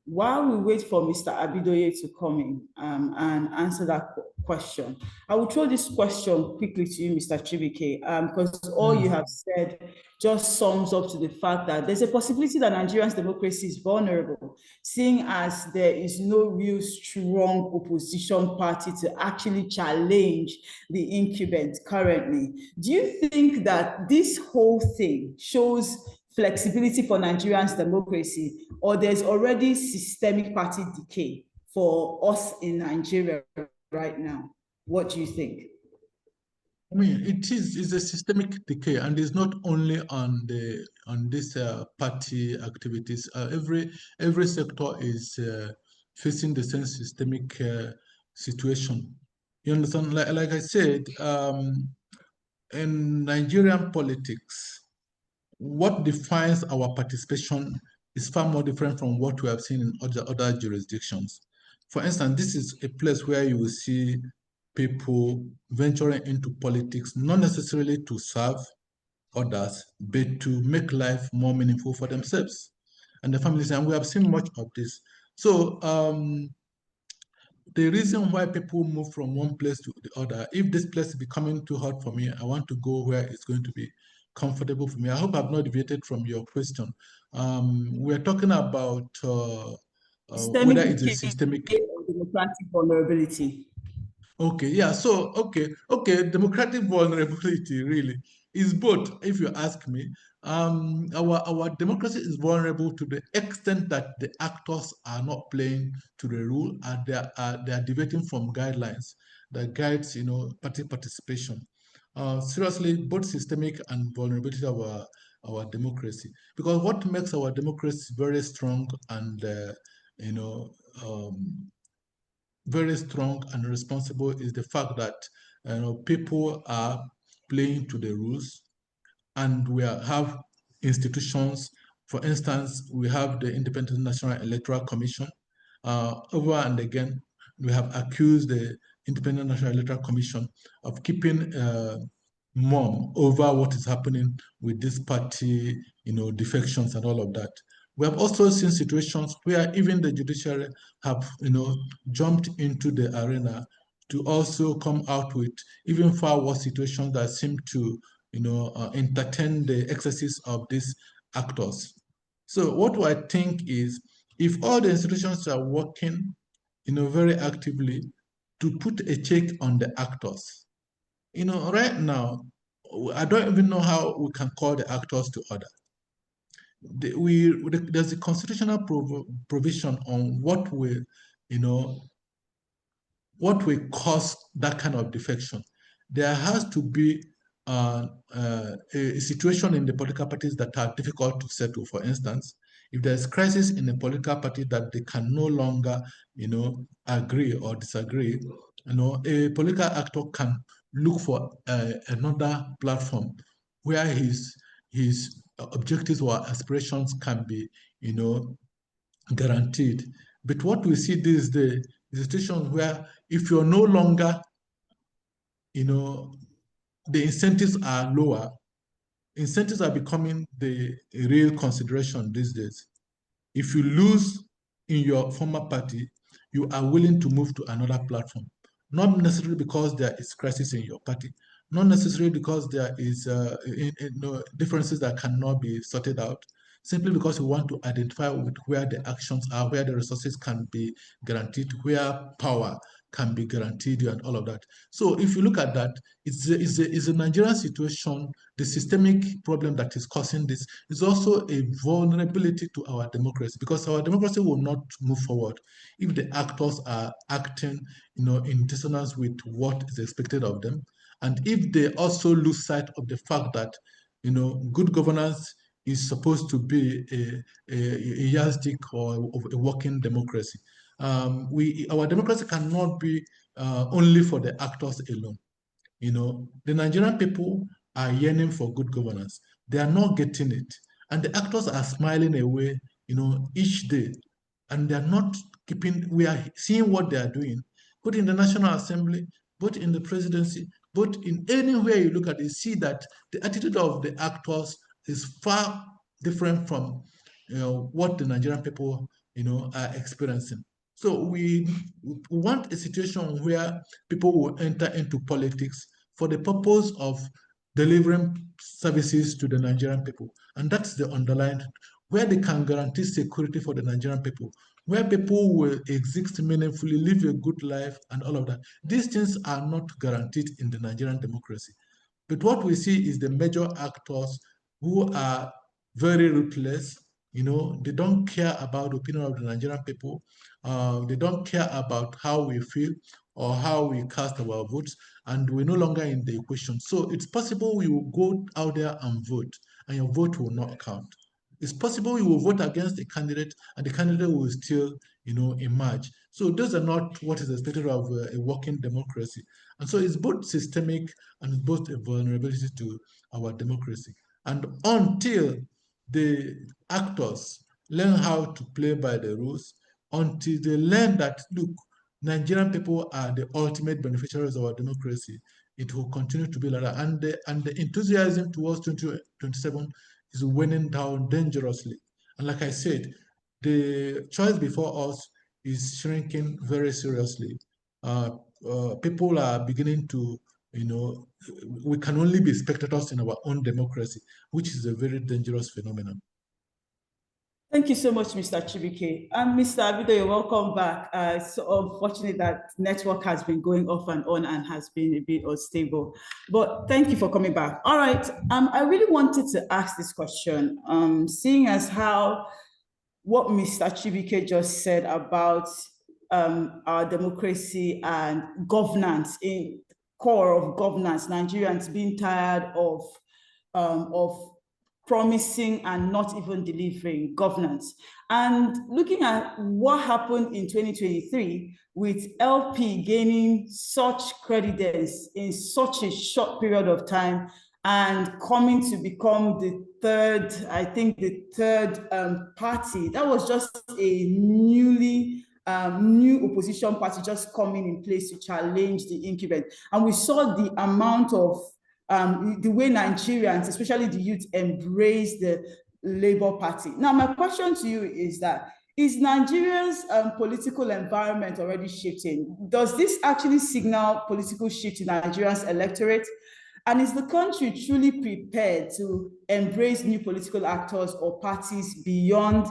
While we wait for Mr. Abidoye to come in and answer that question, I will throw this question quickly to you, Mr. Chibuike, because all you have said just sums up to the fact that there's a possibility that Nigeria's democracy is vulnerable, seeing as there is no real strong opposition party to actually challenge the incumbent currently. Do you think that this whole thing shows flexibility for Nigerians' democracy, or there's already systemic party decay for us in Nigeria right now? What do you think? I mean, it's a systemic decay, and it's not only on this party activities. Every sector is facing the same systemic situation. You understand? Like I said, in Nigerian politics, what defines our participation is far more different from what we have seen in other jurisdictions. For instance, this is a place where you will see people venturing into politics, not necessarily to serve others, but to make life more meaningful for themselves and the families. And we have seen much of this. So the reason why people move from one place to the other, if this place is becoming too hot for me, I want to go where it's going to be comfortable for me. I hope I've not deviated from your question. We're talking about whether it's a systemic democratic vulnerability. Okay, yeah. So, okay. Democratic vulnerability really is both. If you ask me, our democracy is vulnerable to the extent that the actors are not playing to the rule, and they are deviating from guidelines that guides, party participation. Seriously, both systemic and vulnerability of our democracy. Because what makes our democracy very strong and you know um, very strong and responsible is the fact that people are playing to the rules, and we have institutions. For instance, we have the Independent National Electoral Commission. Over and again, we have accused the Independent National Electoral Commission of keeping mum over what is happening with this party, defections and all of that. We have also seen situations where even the judiciary have, jumped into the arena to also come out with even far worse situations that seem to, entertain the excesses of these actors. So what do I think is, if all the institutions are working, very actively to put a check on the actors, right now, I don't even know how we can call the actors to order. There's a constitutional provision on what will cause that kind of defection. There has to be a situation in the political parties that are difficult to settle. For instance, if there's crisis in a political party that they can no longer, agree or disagree, a political actor can look for another platform where his objectives or aspirations can be, guaranteed. But what we see these days is situations where if you're no longer, the incentives are lower, incentives are becoming the real consideration these days. If you lose in your former party, you are willing to move to another platform, not necessarily because there is crisis in your party, not necessarily because there is differences that cannot be sorted out, simply because you want to identify with where the actions are, where the resources can be guaranteed, where power can be guaranteed, and all of that. So if you look at that, it's a Nigerian situation. The systemic problem that is causing this is also a vulnerability to our democracy, because our democracy will not move forward if the actors are acting, in dissonance with what is expected of them, and if they also lose sight of the fact that, good governance is supposed to be a yardstick or a working democracy. Our democracy cannot be only for the actors alone. The Nigerian people are yearning for good governance. They are not getting it. And the actors are smiling away, each day. And they're not we are seeing what they are doing, both in the National Assembly, both in the presidency, both in anywhere you look at it, see that the attitude of the actors is far different from, what the Nigerian people, are experiencing. So we want a situation where people will enter into politics for the purpose of delivering services to the Nigerian people. And that's the underlying, where they can guarantee security for the Nigerian people, where people will exist meaningfully, live a good life, and all of that. These things are not guaranteed in the Nigerian democracy. But what we see is the major actors who are very ruthless. They don't care about the opinion of the Nigerian people. They don't care about how we feel or how we cast our votes, and we're no longer in the equation. So it's possible we will go out there and vote, and your vote will not count. It's possible you will vote against a candidate, and the candidate will still, emerge. So those are not what is expected of a working democracy. And so it's both systemic and it's both a vulnerability to our democracy. And until the actors learn how to play by the rules, until they learn that, look, Nigerian people are the ultimate beneficiaries of our democracy, it will continue to be like that. And the enthusiasm towards 2027 is winning down dangerously. And like I said, the choice before us is shrinking very seriously. People are beginning to, we can only be spectators in our own democracy, which is a very dangerous phenomenon. Thank you so much, Mr. Chibuike. And Mr. Abidoye, welcome back. It's so unfortunate that network has been going off and on and has been a bit unstable. But thank you for coming back. All right. I really wanted to ask this question, seeing as how what Mr. Chibuike just said about our democracy and governance, in core of governance, Nigerians being tired of promising and not even delivering governance. And looking at what happened in 2023 with LP gaining such credence in such a short period of time and coming to become the third party, that was just a new opposition party just coming in place to challenge the incumbent. And we saw the amount of the way Nigerians, especially the youth, embrace the Labour Party. Now, my question to you is that, is Nigeria's political environment already shifting? Does this actually signal political shift in Nigeria's electorate? And is the country truly prepared to embrace new political actors or parties beyond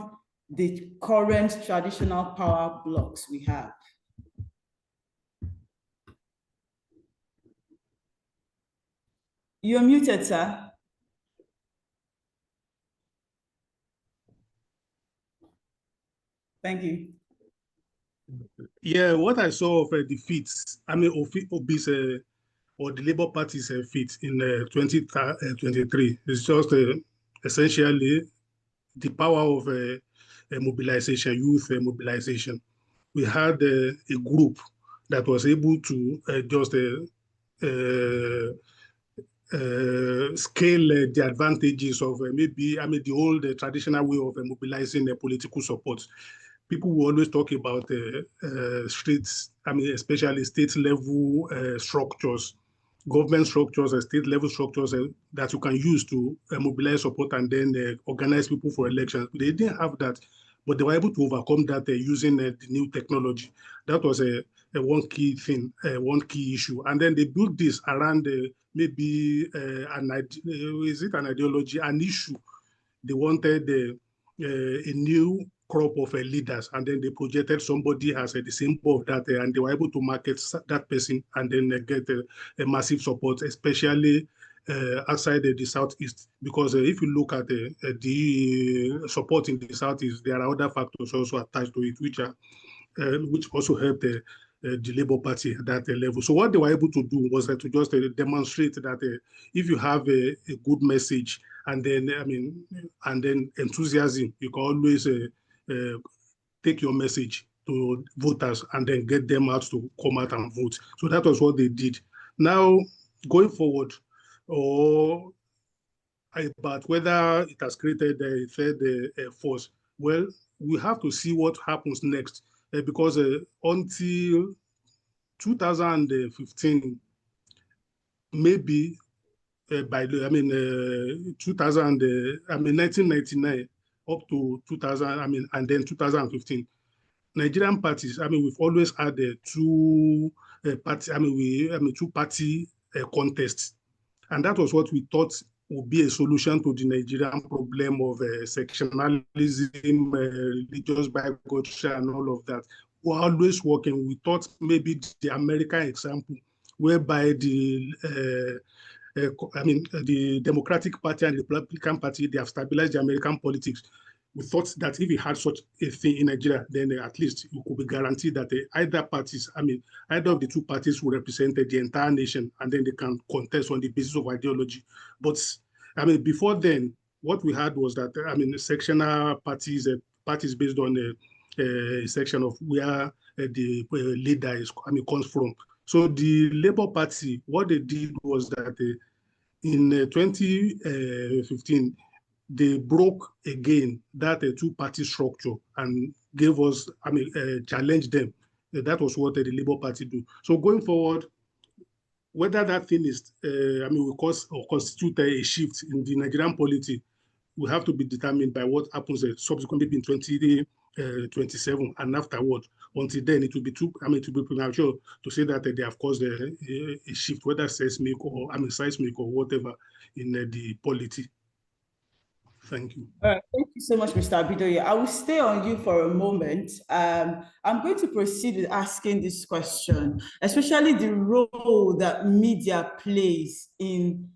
the current traditional power blocks we have? You're muted, sir. Thank you. Yeah, what I saw of defeats, Obis or the Labour Party's defeat in 2023 is just essentially the power of mobilization, youth mobilization. We had a group that was able to just scale the advantages of the old traditional way of mobilizing political support. People will always talk about streets, especially state level structures, government structures, state level structures that you can use to mobilize support and then organize people for elections. They didn't have that, but they were able to overcome that using the new technology. That was one key thing, one key issue. And then they built this around maybe an ideology, an issue. They wanted a new crop of leaders, and then they projected somebody as the symbol of that, and they were able to market that person and then get a massive support, especially outside the Southeast. Because if you look at the support in the Southeast, there are other factors also attached to it, which also helped the Labour Party at that level. So what they were able to do was to just demonstrate that if you have a good message and then enthusiasm, you can always take your message to voters and then get them out to come out and vote. So that was what they did. Now, going forward, about whether it has created a third force, well, we have to see what happens next, because until 2015, maybe by the 1999 up to 2000, and then 2015, Nigerian parties, we've always had two party contests, and that was what we thought would be a solution to the Nigerian problem of sectionalism, religious bigotry, and all of that. We're always working. We thought maybe the American example, whereby the the Democratic Party and the Republican Party, they have stabilized the American politics. We thought that if we had such a thing in Nigeria, then at least we could be guaranteed that either of the two parties will represent the entire nation, and then they can contest on the basis of ideology. But before then, what we had was that sectional parties, parties based on a section of where the leader comes from. So the Labour Party, what they did was that in 2015, they broke again that two-party structure and gave us, challenged them. That was what the Labour Party do. So going forward, whether that thing is, will cause or constitute a shift in the Nigerian polity, will have to be determined by what happens subsequently in 2027 and afterward. Until then, it will be premature to say that they have caused a shift, whether seismic or whatever in the polity. Thank you. Thank you so much, Mr. Abidoye. I will stay on you for a moment. I'm going to proceed with asking this question, especially the role that media plays in,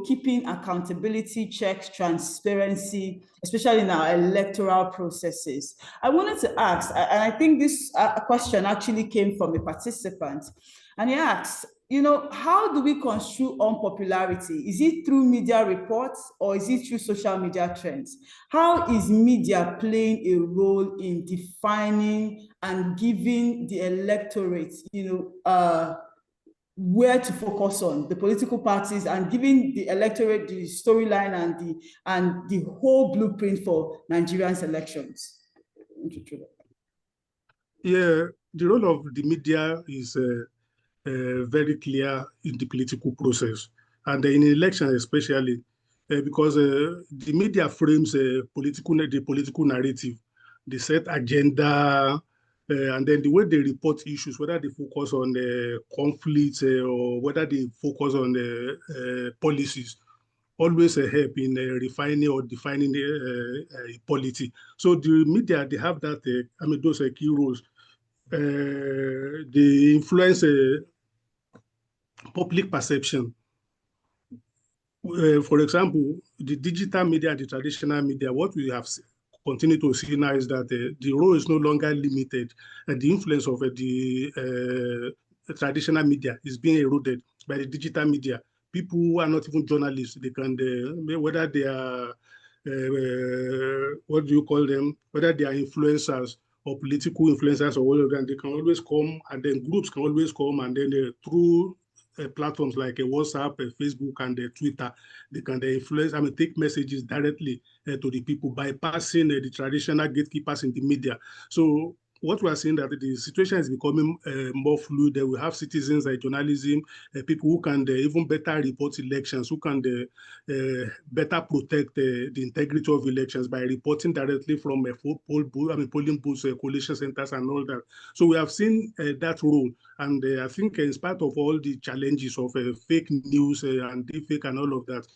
keeping accountability, checks, transparency, especially in our electoral processes. I wanted to ask, and I think this question actually came from a participant, and he asked, how do we construe unpopularity? Is it through media reports or is it through social media trends? How is media playing a role in defining and giving the electorate, where to focus on, the political parties, and giving the electorate the storyline and the whole blueprint for Nigeria's elections? Yeah, the role of the media is very clear in the political process, and in elections especially, because the media frames the political narrative, they set agenda, and then the way they report issues, whether they focus on conflicts or whether they focus on policies, always help in refining or defining polity. So the media, they have that, those key roles. They influence public perception. For example, the digital media and the traditional media, what we have continued to see now is that the role is no longer limited, and the influence of the traditional media is being eroded by the digital media. People who are not even journalists, they can, whether they are, what do you call them, whether they are influencers or political influencers or whatever, they can always come, and then groups can always come, and then through platforms like WhatsApp, Facebook, and Twitter, they can influence, take messages directly to the people, bypassing the traditional gatekeepers in the media. So what we are seeing that the situation is becoming more fluid. We have citizens like journalism, people who can even better report elections, who can better protect the integrity of elections by reporting directly from polling booths, collation centers, and all that. So we have seen that role, and I think in spite of all the challenges of fake news and deepfake and all of that,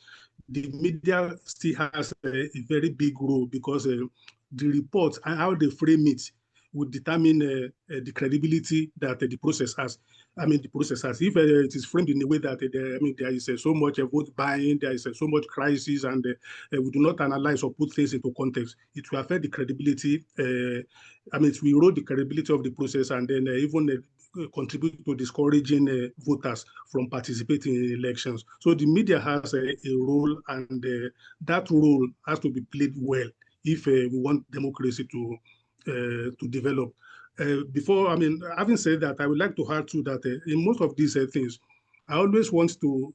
the media still has a very big role, because the reports and how they frame it would determine the credibility that the process has. The process has. If it is framed in a way that there is so much vote buying, there is so much crisis, and we do not analyze or put things into context, it will affect the credibility. It will erode the credibility of the process, and then even contribute to discouraging voters from participating in elections. So the media has a role, and that role has to be played well if we want democracy to develop. Having said that, I would like to add to that in most of these things, I always want to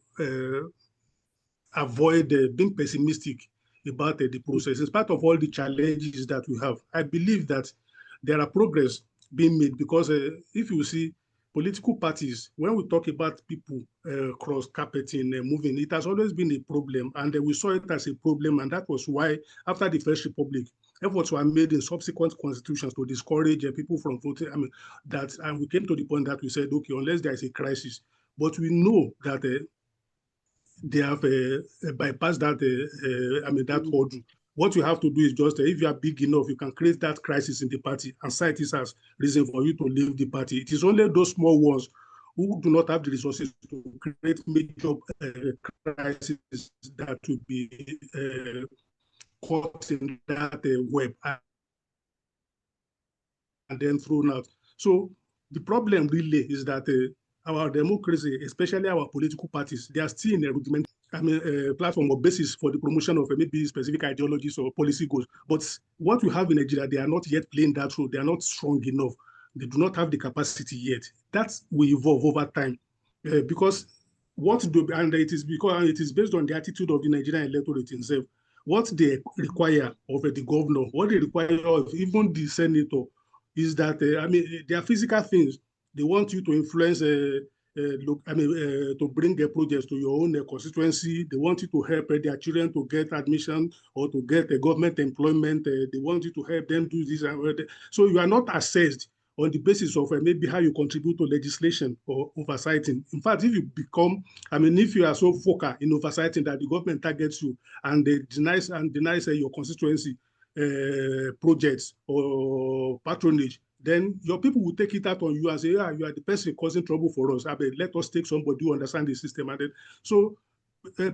avoid being pessimistic about the process. In spite of all the challenges that we have, I believe that there are progress being made, because if you see political parties, when we talk about people cross-carpeting, moving, it has always been a problem, and we saw it as a problem, and that was why after the First Republic, efforts were made in subsequent constitutions to discourage people from voting. And we came to the point that we said, okay, unless there is a crisis, but we know that they have bypassed that that hurdle. What you have to do is just, if you are big enough, you can create that crisis in the party and cite it as reason for you to leave the party. It is only those small ones who do not have the resources to create major crises that will be caught in that web and then thrown out. So the problem really is that our democracy, especially our political parties, they are still in a rudimentary platform or basis for the promotion of maybe specific ideologies or policy goals. But what we have in Nigeria, they are not yet playing that role. They are not strong enough. They do not have the capacity yet. That will evolve over time because and it is based on the attitude of the Nigerian electorate itself. What they require of the governor, what they require of even the senator, is that they are physical things. They want you to influence to bring projects to your own constituency. They want you to help their children to get admission or to get a government employment. They want you to help them do this. So you are not assessed on the basis of maybe how you contribute to legislation or oversighting. In fact, if you become, if you are so focal in oversighting that the government targets you and they denies your constituency projects or patronage, then your people will take it out on you and say, you are the person causing trouble for us. Let us take somebody who understands the system. And then, so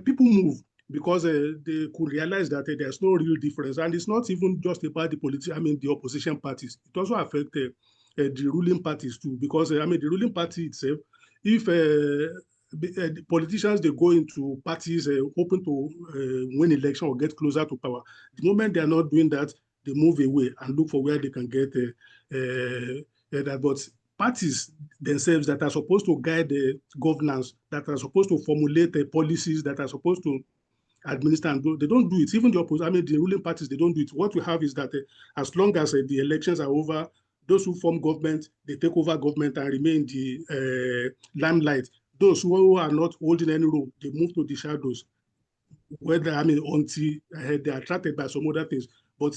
people move because they could realize that there's no real difference. And it's not even just about the opposition parties. It also affects the ruling parties too, because the ruling party itself, if the politicians, they go into parties hoping to win election or get closer to power. The moment they are not doing that, they move away and look for where they can get that. But parties themselves that are supposed to guide the governance, that are supposed to formulate policies, that are supposed to administer and they don't do it. Even the the ruling parties, they don't do it. What we have is that as long as the elections are over, those who form government, they take over government and remain in the limelight. Those who are not holding any role, they move to the shadows. Whether until they are attracted by some other things, but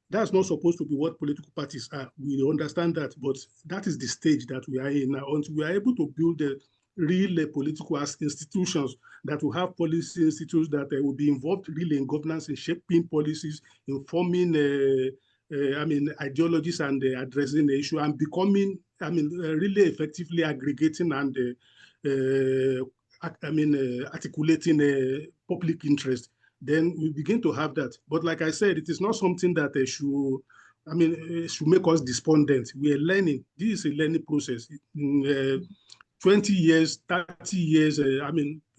that's not supposed to be what political parties are. We understand that, but that is the stage that we are in now. Until we are able to build the real political institutions that will have policy institutes that will be involved really in governance, in shaping policies, in forming ideologies and addressing the issue and becoming, really effectively aggregating and articulating public interest, then we begin to have that. But like I said, it is not something that should make us despondent. We are learning. This is a learning process. 20 years, 30 years,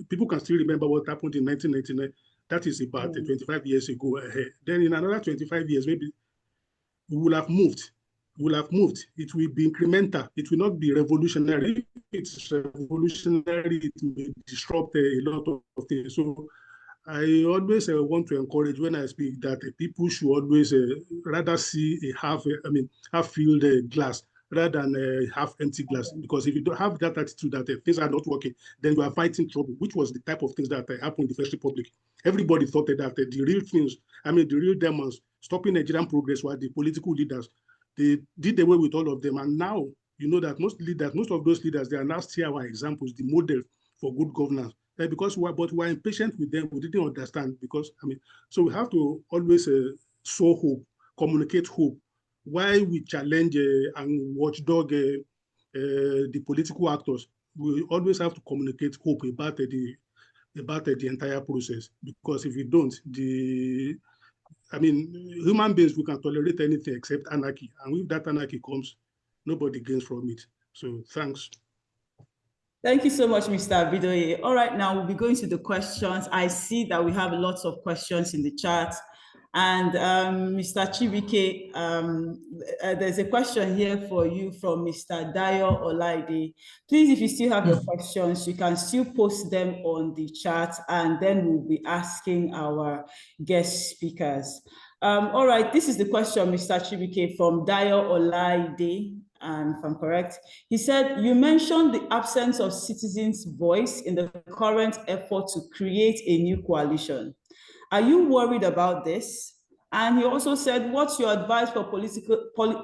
people can still remember what happened in 1999. That is about 25 years ago. Then in another 25 years, maybe we will have moved. It will be incremental. It will not be revolutionary. If it's revolutionary, it may disrupt a lot of things. So I always want to encourage when I speak that people should always rather see a half-filled glass rather than a half-empty glass. Because if you don't have that attitude that things are not working, then you are fighting trouble, which was the type of things that happened in the First Republic. Everybody thought that the real things, the real demons stopping Nigerian progress were the political leaders. They did away with all of them. And now, you know that most of those leaders, they are now still our examples, the model for good governance. Because we were impatient with them, we didn't understand. So we have to always sow hope, communicate hope. While we challenge and watchdog the political actors, we always have to communicate hope about the entire process. Because if we don't, human beings, we can tolerate anything except anarchy. And if that anarchy comes, nobody gains from it. So thanks. Thank you so much, Mr. Abidoye. All right, now we'll be going to the questions. I see that we have lots of questions in the chat. And Mr. Chibuike, there's a question here for you from Mr. Dayo Olaide. Please, if you still have your questions, you can still post them on the chat, and then we'll be asking our guest speakers. All right, this is the question, Mr. Chibuike, from Dayo Olaide. And if I'm correct, he said, you mentioned the absence of citizens' voice in the current effort to create a new coalition. Are you worried about this? And he also said, what's your advice for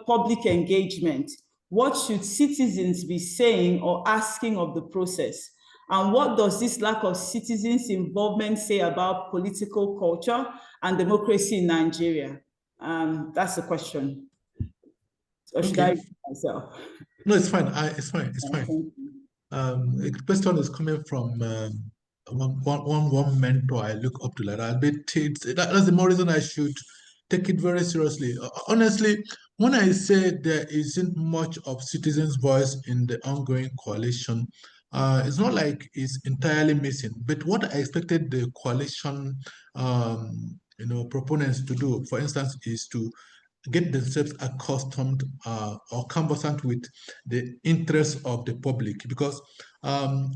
public engagement? What should citizens be saying or asking of the process? And what does this lack of citizens' involvement say about political culture and democracy in Nigeria? That's the question. Or should I myself? No, it's fine. It's fine. A question is coming from one mentor I look up to, like that. But that's the more reason I should take it very seriously. Honestly, when I say there isn't much of citizens' voice in the ongoing coalition, it's not like it's entirely missing. But what I expected the coalition, proponents to do, for instance, is to get themselves accustomed or conversant with the interests of the public, because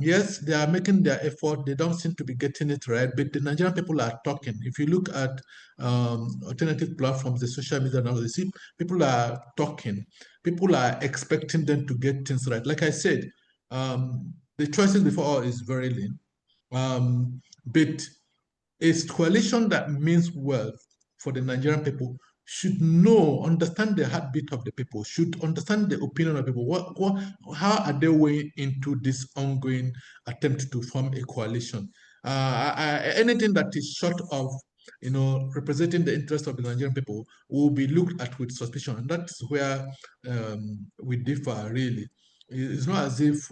yes, they are making their effort, they don't seem to be getting it right, but the Nigerian people are talking. If you look at alternative platforms, the social media now, you see people are talking, people are expecting them to get things right. Like I said, the choices before all is very lean, but a coalition that means well for the Nigerian people should understand the heartbeat of the people, should understand the opinion of people. How are they weighing into this ongoing attempt to form a coalition? Anything that is short of representing the interest of the Nigerian people will be looked at with suspicion, and that's where we differ really. It's not as if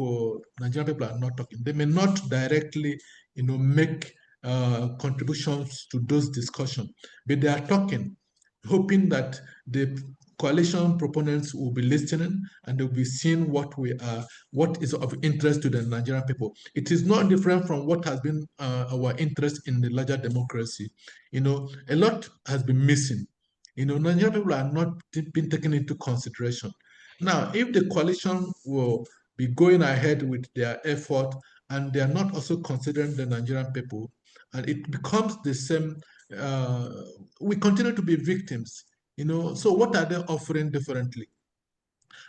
Nigerian people are not talking. They may not directly, make contributions to those discussions, but they are talking, hoping that the coalition proponents will be listening and they'll be seeing what is of interest to the Nigerian people. It is not different from what has been our interest in the larger democracy. A lot has been missing. Nigerian people are not being taken into consideration. Now, if the coalition will be going ahead with their effort and they are not also considering the Nigerian people, and it becomes the same, we continue to be victims, so what are they offering differently?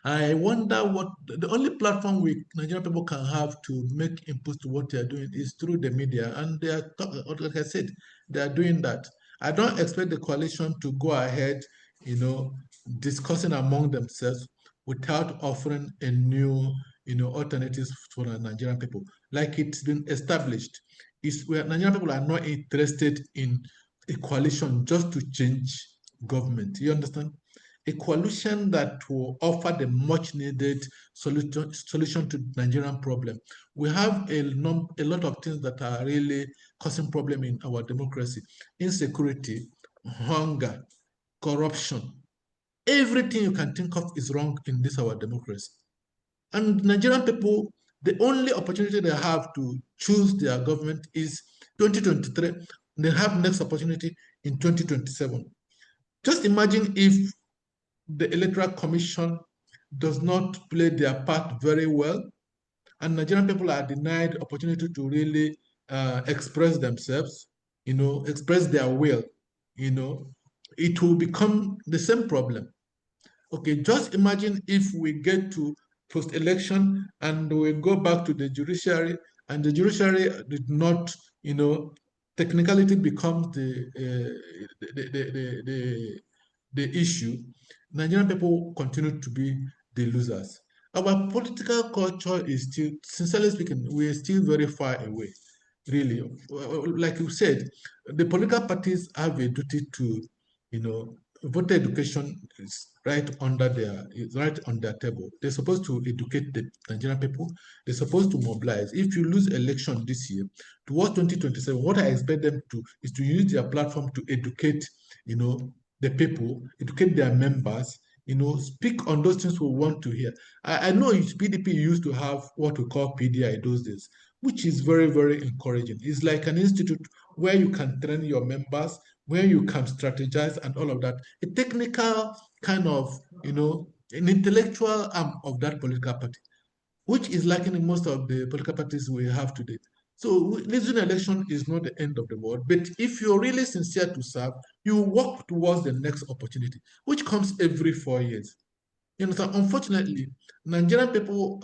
I wonder what the only platform Nigerian people can have to make inputs to what they are doing is through the media, and they are, like I said, they are doing that. I don't expect the coalition to go ahead, discussing among themselves without offering a new, alternatives for the Nigerian people. Like it's been established, is where Nigerian people are not interested in a coalition just to change government. You understand? A coalition that will offer the much needed solution to the Nigerian problem. We have a lot of things that are really causing problem in our democracy: insecurity, hunger, corruption. Everything you can think of is wrong in this our democracy. And Nigerian people, the only opportunity they have to choose their government is 2023. They have next opportunity in 2027. Just imagine if the Electoral Commission does not play their part very well, and Nigerian people are denied opportunity to really express themselves, express their will, it will become the same problem. Okay, just imagine if we get to post-election and we go back to the judiciary, and the judiciary did not, technicality becomes the issue. Nigerian people continue to be the losers. Our political culture is still, sincerely speaking, we are still very far away, really. Like you said, the political parties have a duty to, voter education is right on their table. They're supposed to educate the Nigerian people. They're supposed to mobilize. If you lose election this year, towards 2027, what I expect them to is to use their platform to educate, the people, educate their members, speak on those things we want to hear. I know PDP used to have what we call PDI those days, which is very, very encouraging. It's like an institute where you can train your members, where you can strategize and all of that. A technical kind of, an intellectual arm of that political party, which is lacking in most of the political parties we have today. So losing an election is not the end of the world, but if you're really sincere to serve, you work towards the next opportunity, which comes every 4 years. So unfortunately, Nigerian people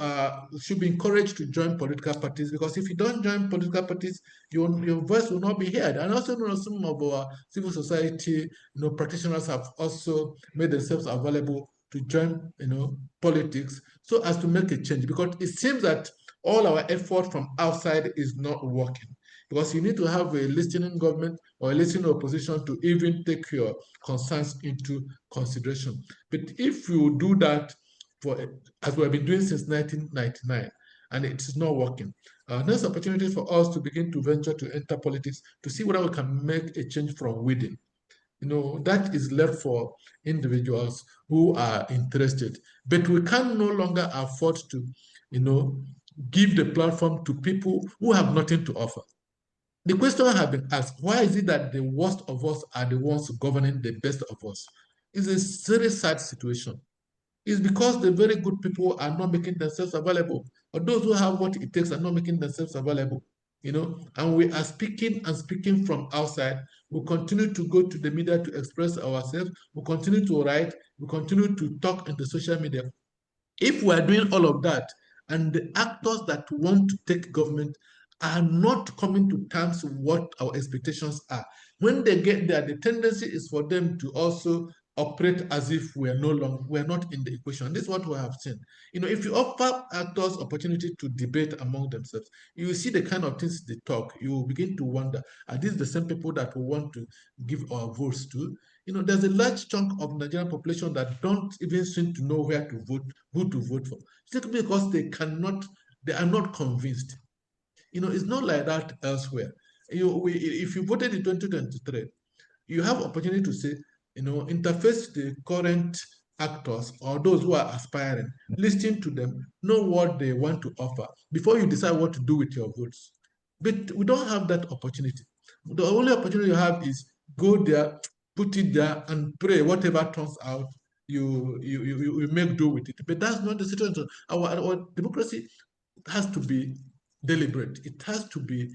should be encouraged to join political parties, because if you don't join political parties, your voice will not be heard. And also, some of our civil society, practitioners have also made themselves available to join, politics, so as to make a change. Because it seems that all our effort from outside is not working. Because you need to have a listening government or a listening opposition to even take your concerns into consideration. But if you do that as we have been doing since 1999, and it is not working. There's opportunity for us to begin to venture to enter politics to see whether we can make a change from within. That is left for individuals who are interested. But we can no longer afford to, give the platform to people who have nothing to offer. The question has been asked, why is it that the worst of us are the ones governing the best of us? It's a very sad situation. It's because the very good people are not making themselves available, or those who have what it takes are not making themselves available. And we are speaking from outside. We continue to go to the media to express ourselves. We continue to write. We continue to talk in the social media. If we are doing all of that, and the actors that want to take government are not coming to terms with what our expectations are, when they get there, the tendency is for them to also operate as if we're not in the equation. This is what we have seen. If you offer actors opportunity to debate among themselves, you will see the kind of things they talk. You will begin to wonder, are these the same people that we want to give our votes to? There's a large chunk of Nigerian population that don't even seem to know where to vote, who to vote for, simply because they are not convinced. It's not like that elsewhere. If you voted in 2023, you have opportunity to say, interface the current actors or those who are aspiring, listen to them, know what they want to offer before you decide what to do with your votes. But we don't have that opportunity. The only opportunity you have is go there, put it there, and pray whatever turns out, you make do with it. But that's not the situation. Our democracy has to be deliberate. It has to be,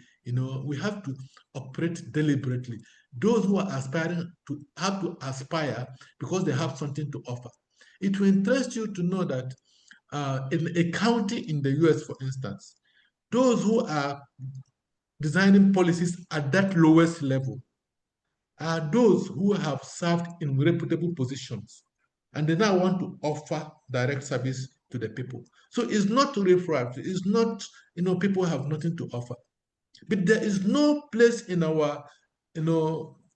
we have to operate deliberately. Those who are aspiring to have to aspire because they have something to offer. It will interest you to know that in a county in the US, for instance, those who are designing policies at that lowest level are those who have served in reputable positions, and they now want to offer direct service to the people. So it's not riffraff. It's not, people have nothing to offer. But there is no place in our,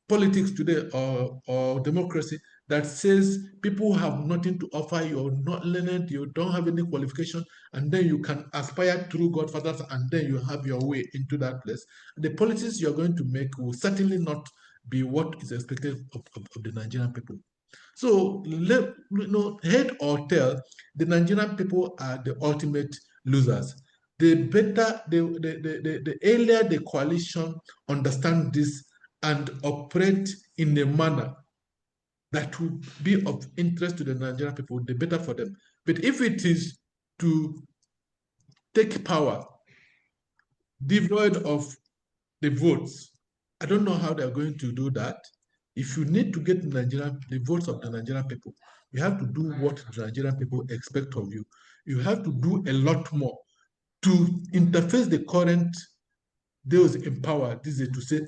politics today or democracy that says people have nothing to offer, you're not learned, you don't have any qualification, and then you can aspire through Godfathers, and then you have your way into that place. The policies you're going to make will certainly not be what is expected of the Nigerian people. So, head or tail, the Nigerian people are the ultimate losers. The earlier the coalition understand this and operate in a manner that will be of interest to the Nigerian people, the better for them. But if it is to take power devoid of the votes, I don't know how they're going to do that. If you need to get the votes of the Nigerian people, you have to do what the Nigerian people expect of you. You have to do a lot more to interface the current those in power this is to say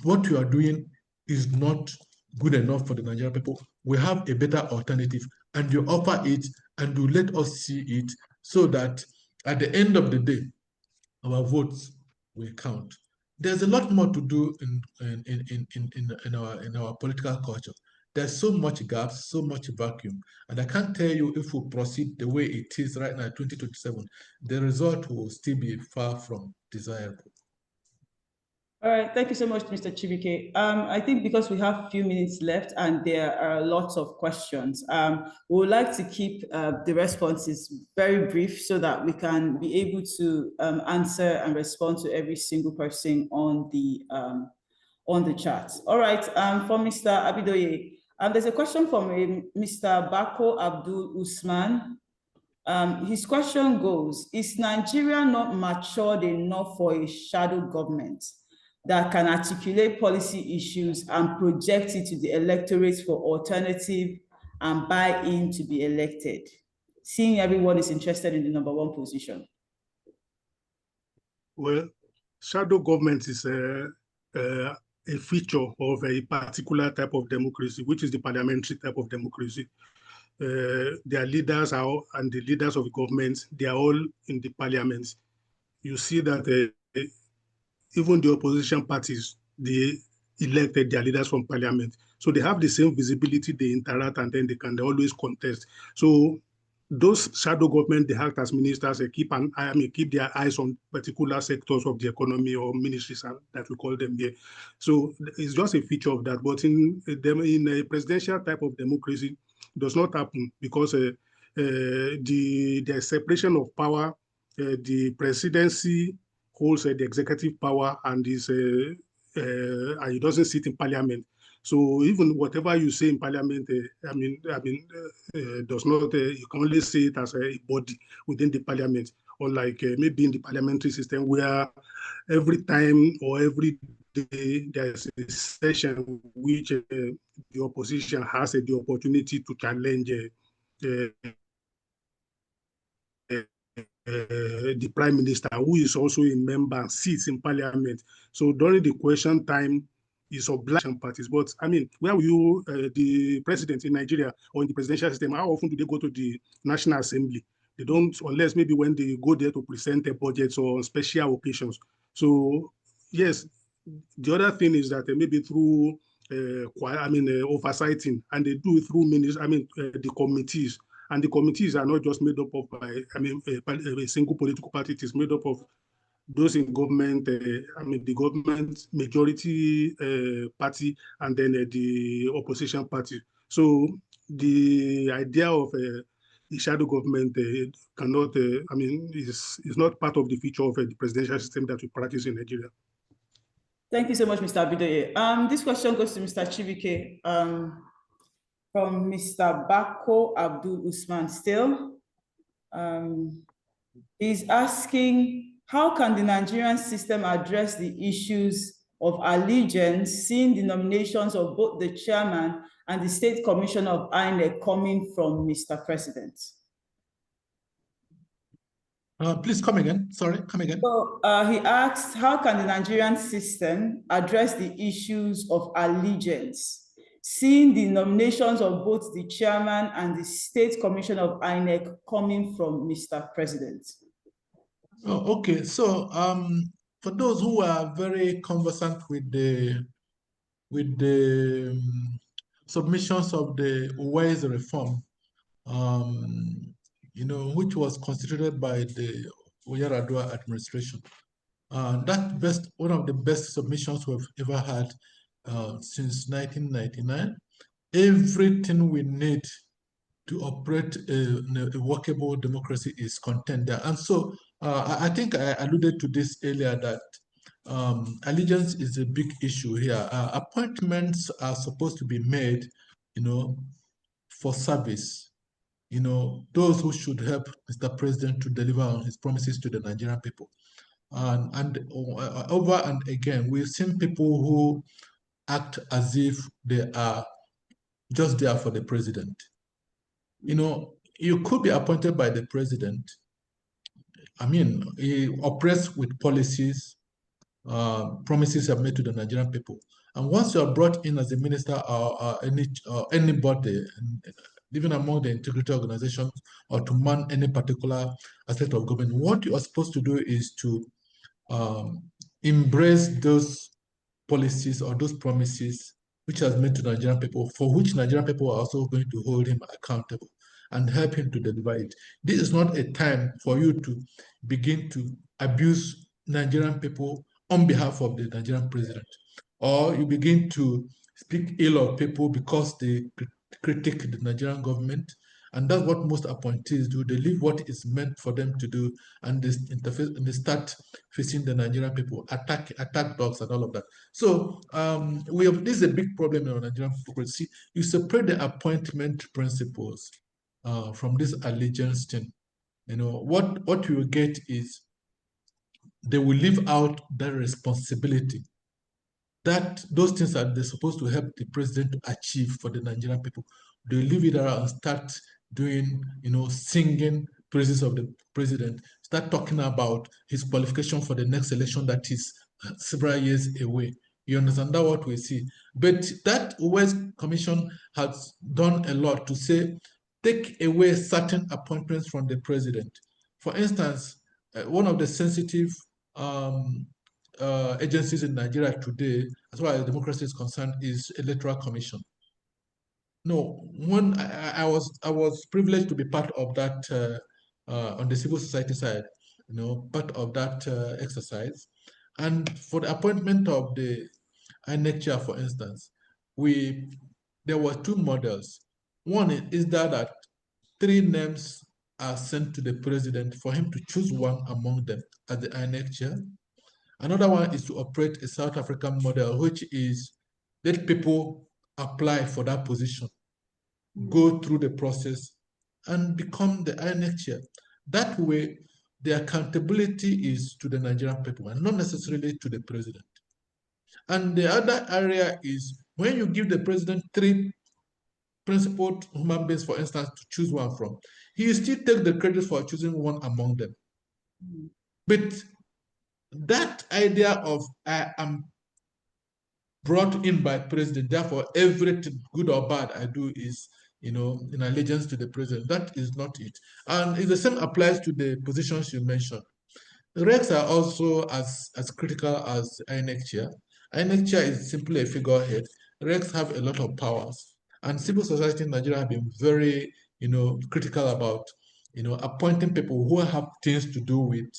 what you are doing is not good enough for the Nigerian people. We have a better alternative, and you offer it and you let us see it so that at the end of the day, our votes will count. There's a lot more to do in our political culture. There's so much gaps, so much vacuum, and I can't tell you if we proceed the way it is right now, 2027, the result will still be far from desirable. All right, thank you so much, Mr. Chibuike. I think because we have a few minutes left and there are lots of questions, we would like to keep the responses very brief so that we can be able to answer and respond to every single person on the chat. All right, for Mr. Abidoye, there's a question from Mr. Bako Abdul Usman. His question goes, is Nigeria not matured enough for a shadow government that can articulate policy issues and project it to the electorate for alternative and buy in to be elected, seeing everyone is interested in the #1 position? Well, shadow government is a feature of a particular type of democracy, which is the parliamentary type of democracy. Their leaders and the leaders of the government, they are all in the parliament. You see that even the opposition parties, they elected their leaders from parliament. So they have the same visibility, they interact, and then they can always contest. So those shadow government, they act as ministers, they keep their eyes on particular sectors of the economy or ministries that we call them here. So it's just a feature of that. But in a presidential type of democracy, it does not happen because the separation of power, the presidency holds the executive power and it doesn't sit in parliament. So even whatever you say in parliament, does not, you can only say it as a body within the parliament, unlike maybe in the parliamentary system where every time or every day there's a session which the opposition has the opportunity to challenge the prime minister, who is also a member and sits in parliament. So during the question time, is obligation parties. But I mean, where will you, the president in Nigeria or in the presidential system, how often do they go to the National Assembly? They don't, unless maybe when they go there to present their budgets or special occasions. So yes, the other thing is that maybe through oversighting, and they do it through the committees. And the committees are not just made up of a single political party. It is made up of those in government, the government majority party, and then the opposition party. So the idea of the shadow government cannot, is not part of the feature of the presidential system that we practice in Nigeria. Thank you so much, Mr. Abidoye. This question goes to Mr. Chibuike from Mr. Bako Abdul Usman still. He's asking, how can the Nigerian system address the issues of allegiance, seeing the nominations of both the chairman and the state commissioner of INEC coming from Mr. President? Please come again. Sorry, come again. So he asked, how can the Nigerian system address the issues of allegiance, seeing the nominations of both the chairman and the state commissioner of INEC coming from Mr. President? Oh, okay. So for those who are very conversant with the submissions of the Uwais reform, which was constituted by the Oyaradua administration. That's one of the best submissions we've ever had since 1999. Everything we need to operate a workable democracy is contained there. And so I think I alluded to this earlier that allegiance is a big issue here. Appointments are supposed to be made, for service. Those who should help Mr. President to deliver on his promises to the Nigerian people. And over and again, we've seen people who act as if they are just there for the president. You could be appointed by the president. He operates with policies, promises are made to the Nigerian people. And once you are brought in as a minister or anybody, even among the integrity organizations, or to man any particular aspect of government, what you are supposed to do is to embrace those policies or those promises which has made to Nigerian people, for which Nigerian people are also going to hold him accountable and help him to deliver it. This is not a time for you to begin to abuse Nigerian people on behalf of the Nigerian president, or you begin to speak ill of people because they critique the Nigerian government. And that's what most appointees do. They leave what is meant for them to do, and they interface and they start facing the Nigerian people, attack dogs and all of that. So this is a big problem in our Nigerian democracy. You separate the appointment principles from this allegiance thing. What you will get is they will leave out their responsibility. That those things that they're supposed to help the president to achieve for the Nigerian people, they leave it around and start doing, singing praises of the president, start talking about his qualification for the next election that is several years away. You understand that what we see? But that West Commission has done a lot to say, take away certain appointments from the president. For instance, one of the sensitive agencies in Nigeria today, as far as democracy is concerned, is Electoral Commission. No, when I was privileged to be part of that on the civil society side, part of that exercise. And for the appointment of the INEC chair, for instance, there were two models. One is that three names are sent to the president for him to choose one among them as the INEC chair. Another one is to operate a South African model, which is let people apply for that position, go through the process, and become the INEC chair. That way, the accountability is to the Nigerian people and not necessarily to the president. And the other area is when you give the president three principled human beings, for instance, to choose one from, he still takes the credit for choosing one among them. But that idea of I am brought in by president, therefore everything good or bad I do is in allegiance to the president, that is not it. And the same applies to the positions you mentioned. The regs are also as critical as INEC chair. INEC chair is simply a figurehead. Regs have a lot of powers. And civil society in Nigeria have been very, critical about, appointing people who have things to do with,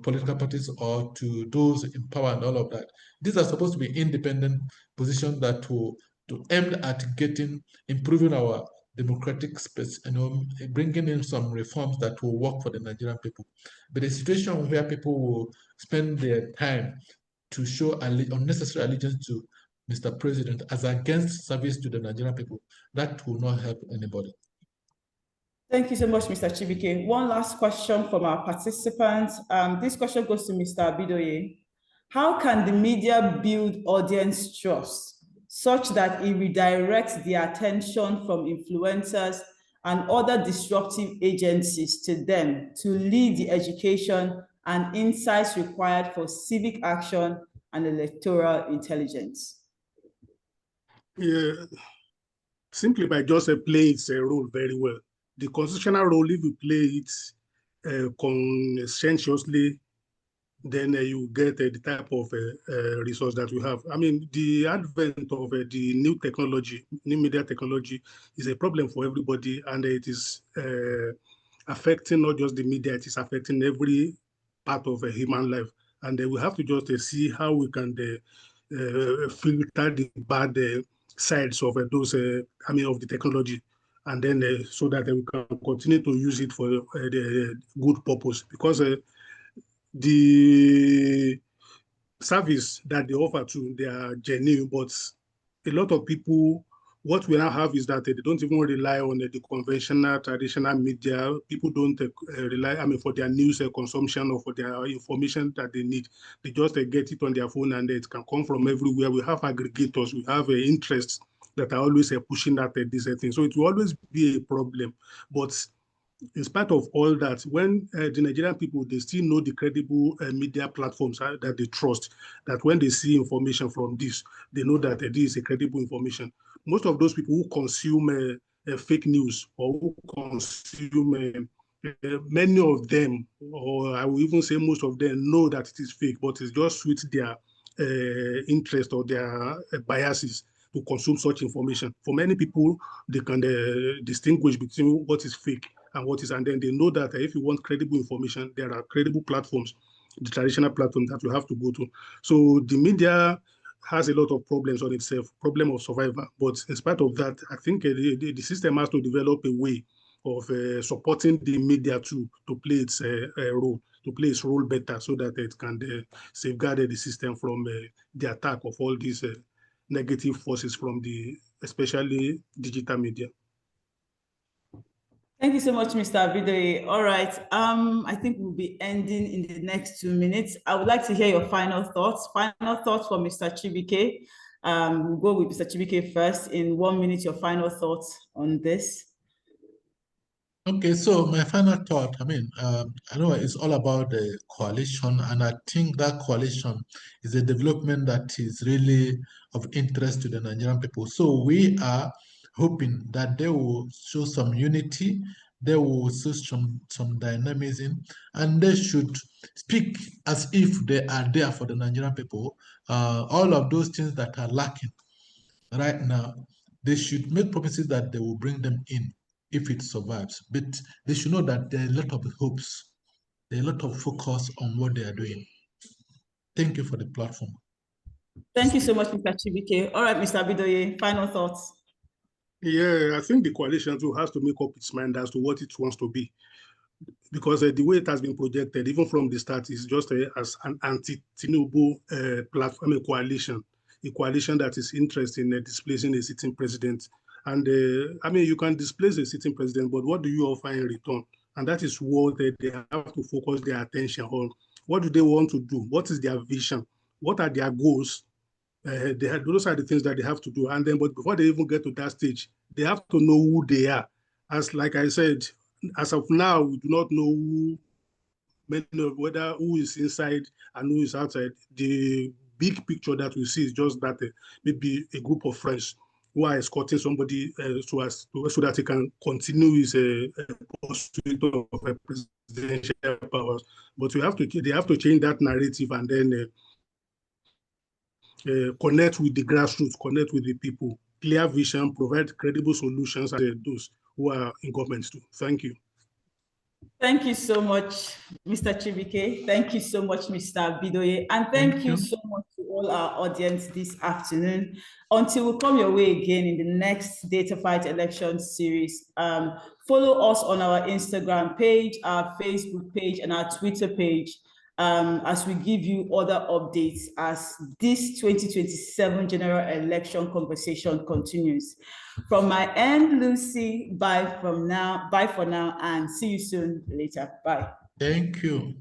political parties or to those in power and all of that. These are supposed to be independent positions that will to aim at improving our democratic space, bringing in some reforms that will work for the Nigerian people. But a situation where people will spend their time to show unnecessary allegiance to Mr. President as against service to the Nigerian people, that will not help anybody. Thank you so much, Mr. Chibuike. One last question from our participants. This question goes to Mr. Abidoye. How can the media build audience trust such that it redirects the attention from influencers and other disruptive agencies to them to lead the education and insights required for civic action and electoral intelligence? Yeah, simply by just playing its role very well. The constitutional role, if you play it conscientiously, then you get the type of resource that we have. I mean, the advent of the new technology, new media technology, is a problem for everybody, and it is affecting not just the media, it is affecting every part of human life. And we have to just see how we can filter the bad sides of those, of the technology, and then so that we can continue to use it for the good purpose. Because the service that they offer to, they are genuine, but a lot of people, what we now have is that they don't even rely on the conventional, traditional media. People don't rely, for their news consumption or for their information that they need. They just get it on their phone, and it can come from everywhere. We have aggregators, we have interests that are always pushing that this thing. So it will always be a problem. But in spite of all that, when the Nigerian people, they still know the credible media platforms that they trust, that when they see information from this, they know that this is a credible information. Most of those people who consume fake news or who consume many of them, or I will even say most of them, know that it is fake, but it's just with their interest or their biases to consume such information. For many people, they can distinguish between what is fake and what is, and then they know that if you want credible information, there are credible platforms, the traditional platforms that you have to go to. So the media has a lot of problems on itself, problem of survival. But in spite of that, I think the system has to develop a way of supporting the media to play its role, to play its role better, so that it can safeguard the system from the attack of all these negative forces from especially digital media. Thank you so much, Mr. Abidoye. All right. I think we'll be ending in the next 2 minutes. I would like to hear your final thoughts. Final thoughts from Mr. Chibuike. We'll go with Mr. Chibuike first. In 1 minute, your final thoughts on this. Okay, so my final thought, I know it's all about the coalition, and I think that coalition is a development that is really of interest to the Nigerian people. So we are hoping that they will show some unity, they will show some dynamism, and they should speak as if they are there for the Nigerian people. All of those things that are lacking right now, they should make promises that they will bring them in if it survives. But they should know that there are a lot of hopes, there are a lot of focus on what they are doing. Thank you for the platform. Thank you so much, Mr. Chibuike. All right, Mr. Abidoye, final thoughts. Yeah, I think the coalition too has to make up its mind as to what it wants to be. Because the way it has been projected, even from the start, is just as an anti-Tinubu platform, a coalition that is interested in displacing a sitting president. And I mean, you can displace a sitting president, but what do you offer in return? And that is what they have to focus their attention on. What do they want to do? What is their vision? What are their goals? Those are the things that they have to do. And then, but before they even get to that stage, they have to know who they are. As like I said, as of now, we do not know whether who is inside and who is outside. The big picture that we see is just that maybe a group of friends who are escorting somebody so that he can continue his pursuit of presidential powers. But they have to change that narrative and then connect with the grassroots, connect with the people, clear vision, provide credible solutions and those who are in government too. Thank you. Thank you so much, Mr. Chibuike. Thank you so much, Mr. Abidoye. And thank you so much to all our audience this afternoon. Until we come your way again in the next Dataphyte election series, follow us on our Instagram page, our Facebook page, and our Twitter page as we give you other updates as this 2027 general election conversation continues. From my end, Lucy, bye for now, and see you soon later. Bye. Thank you.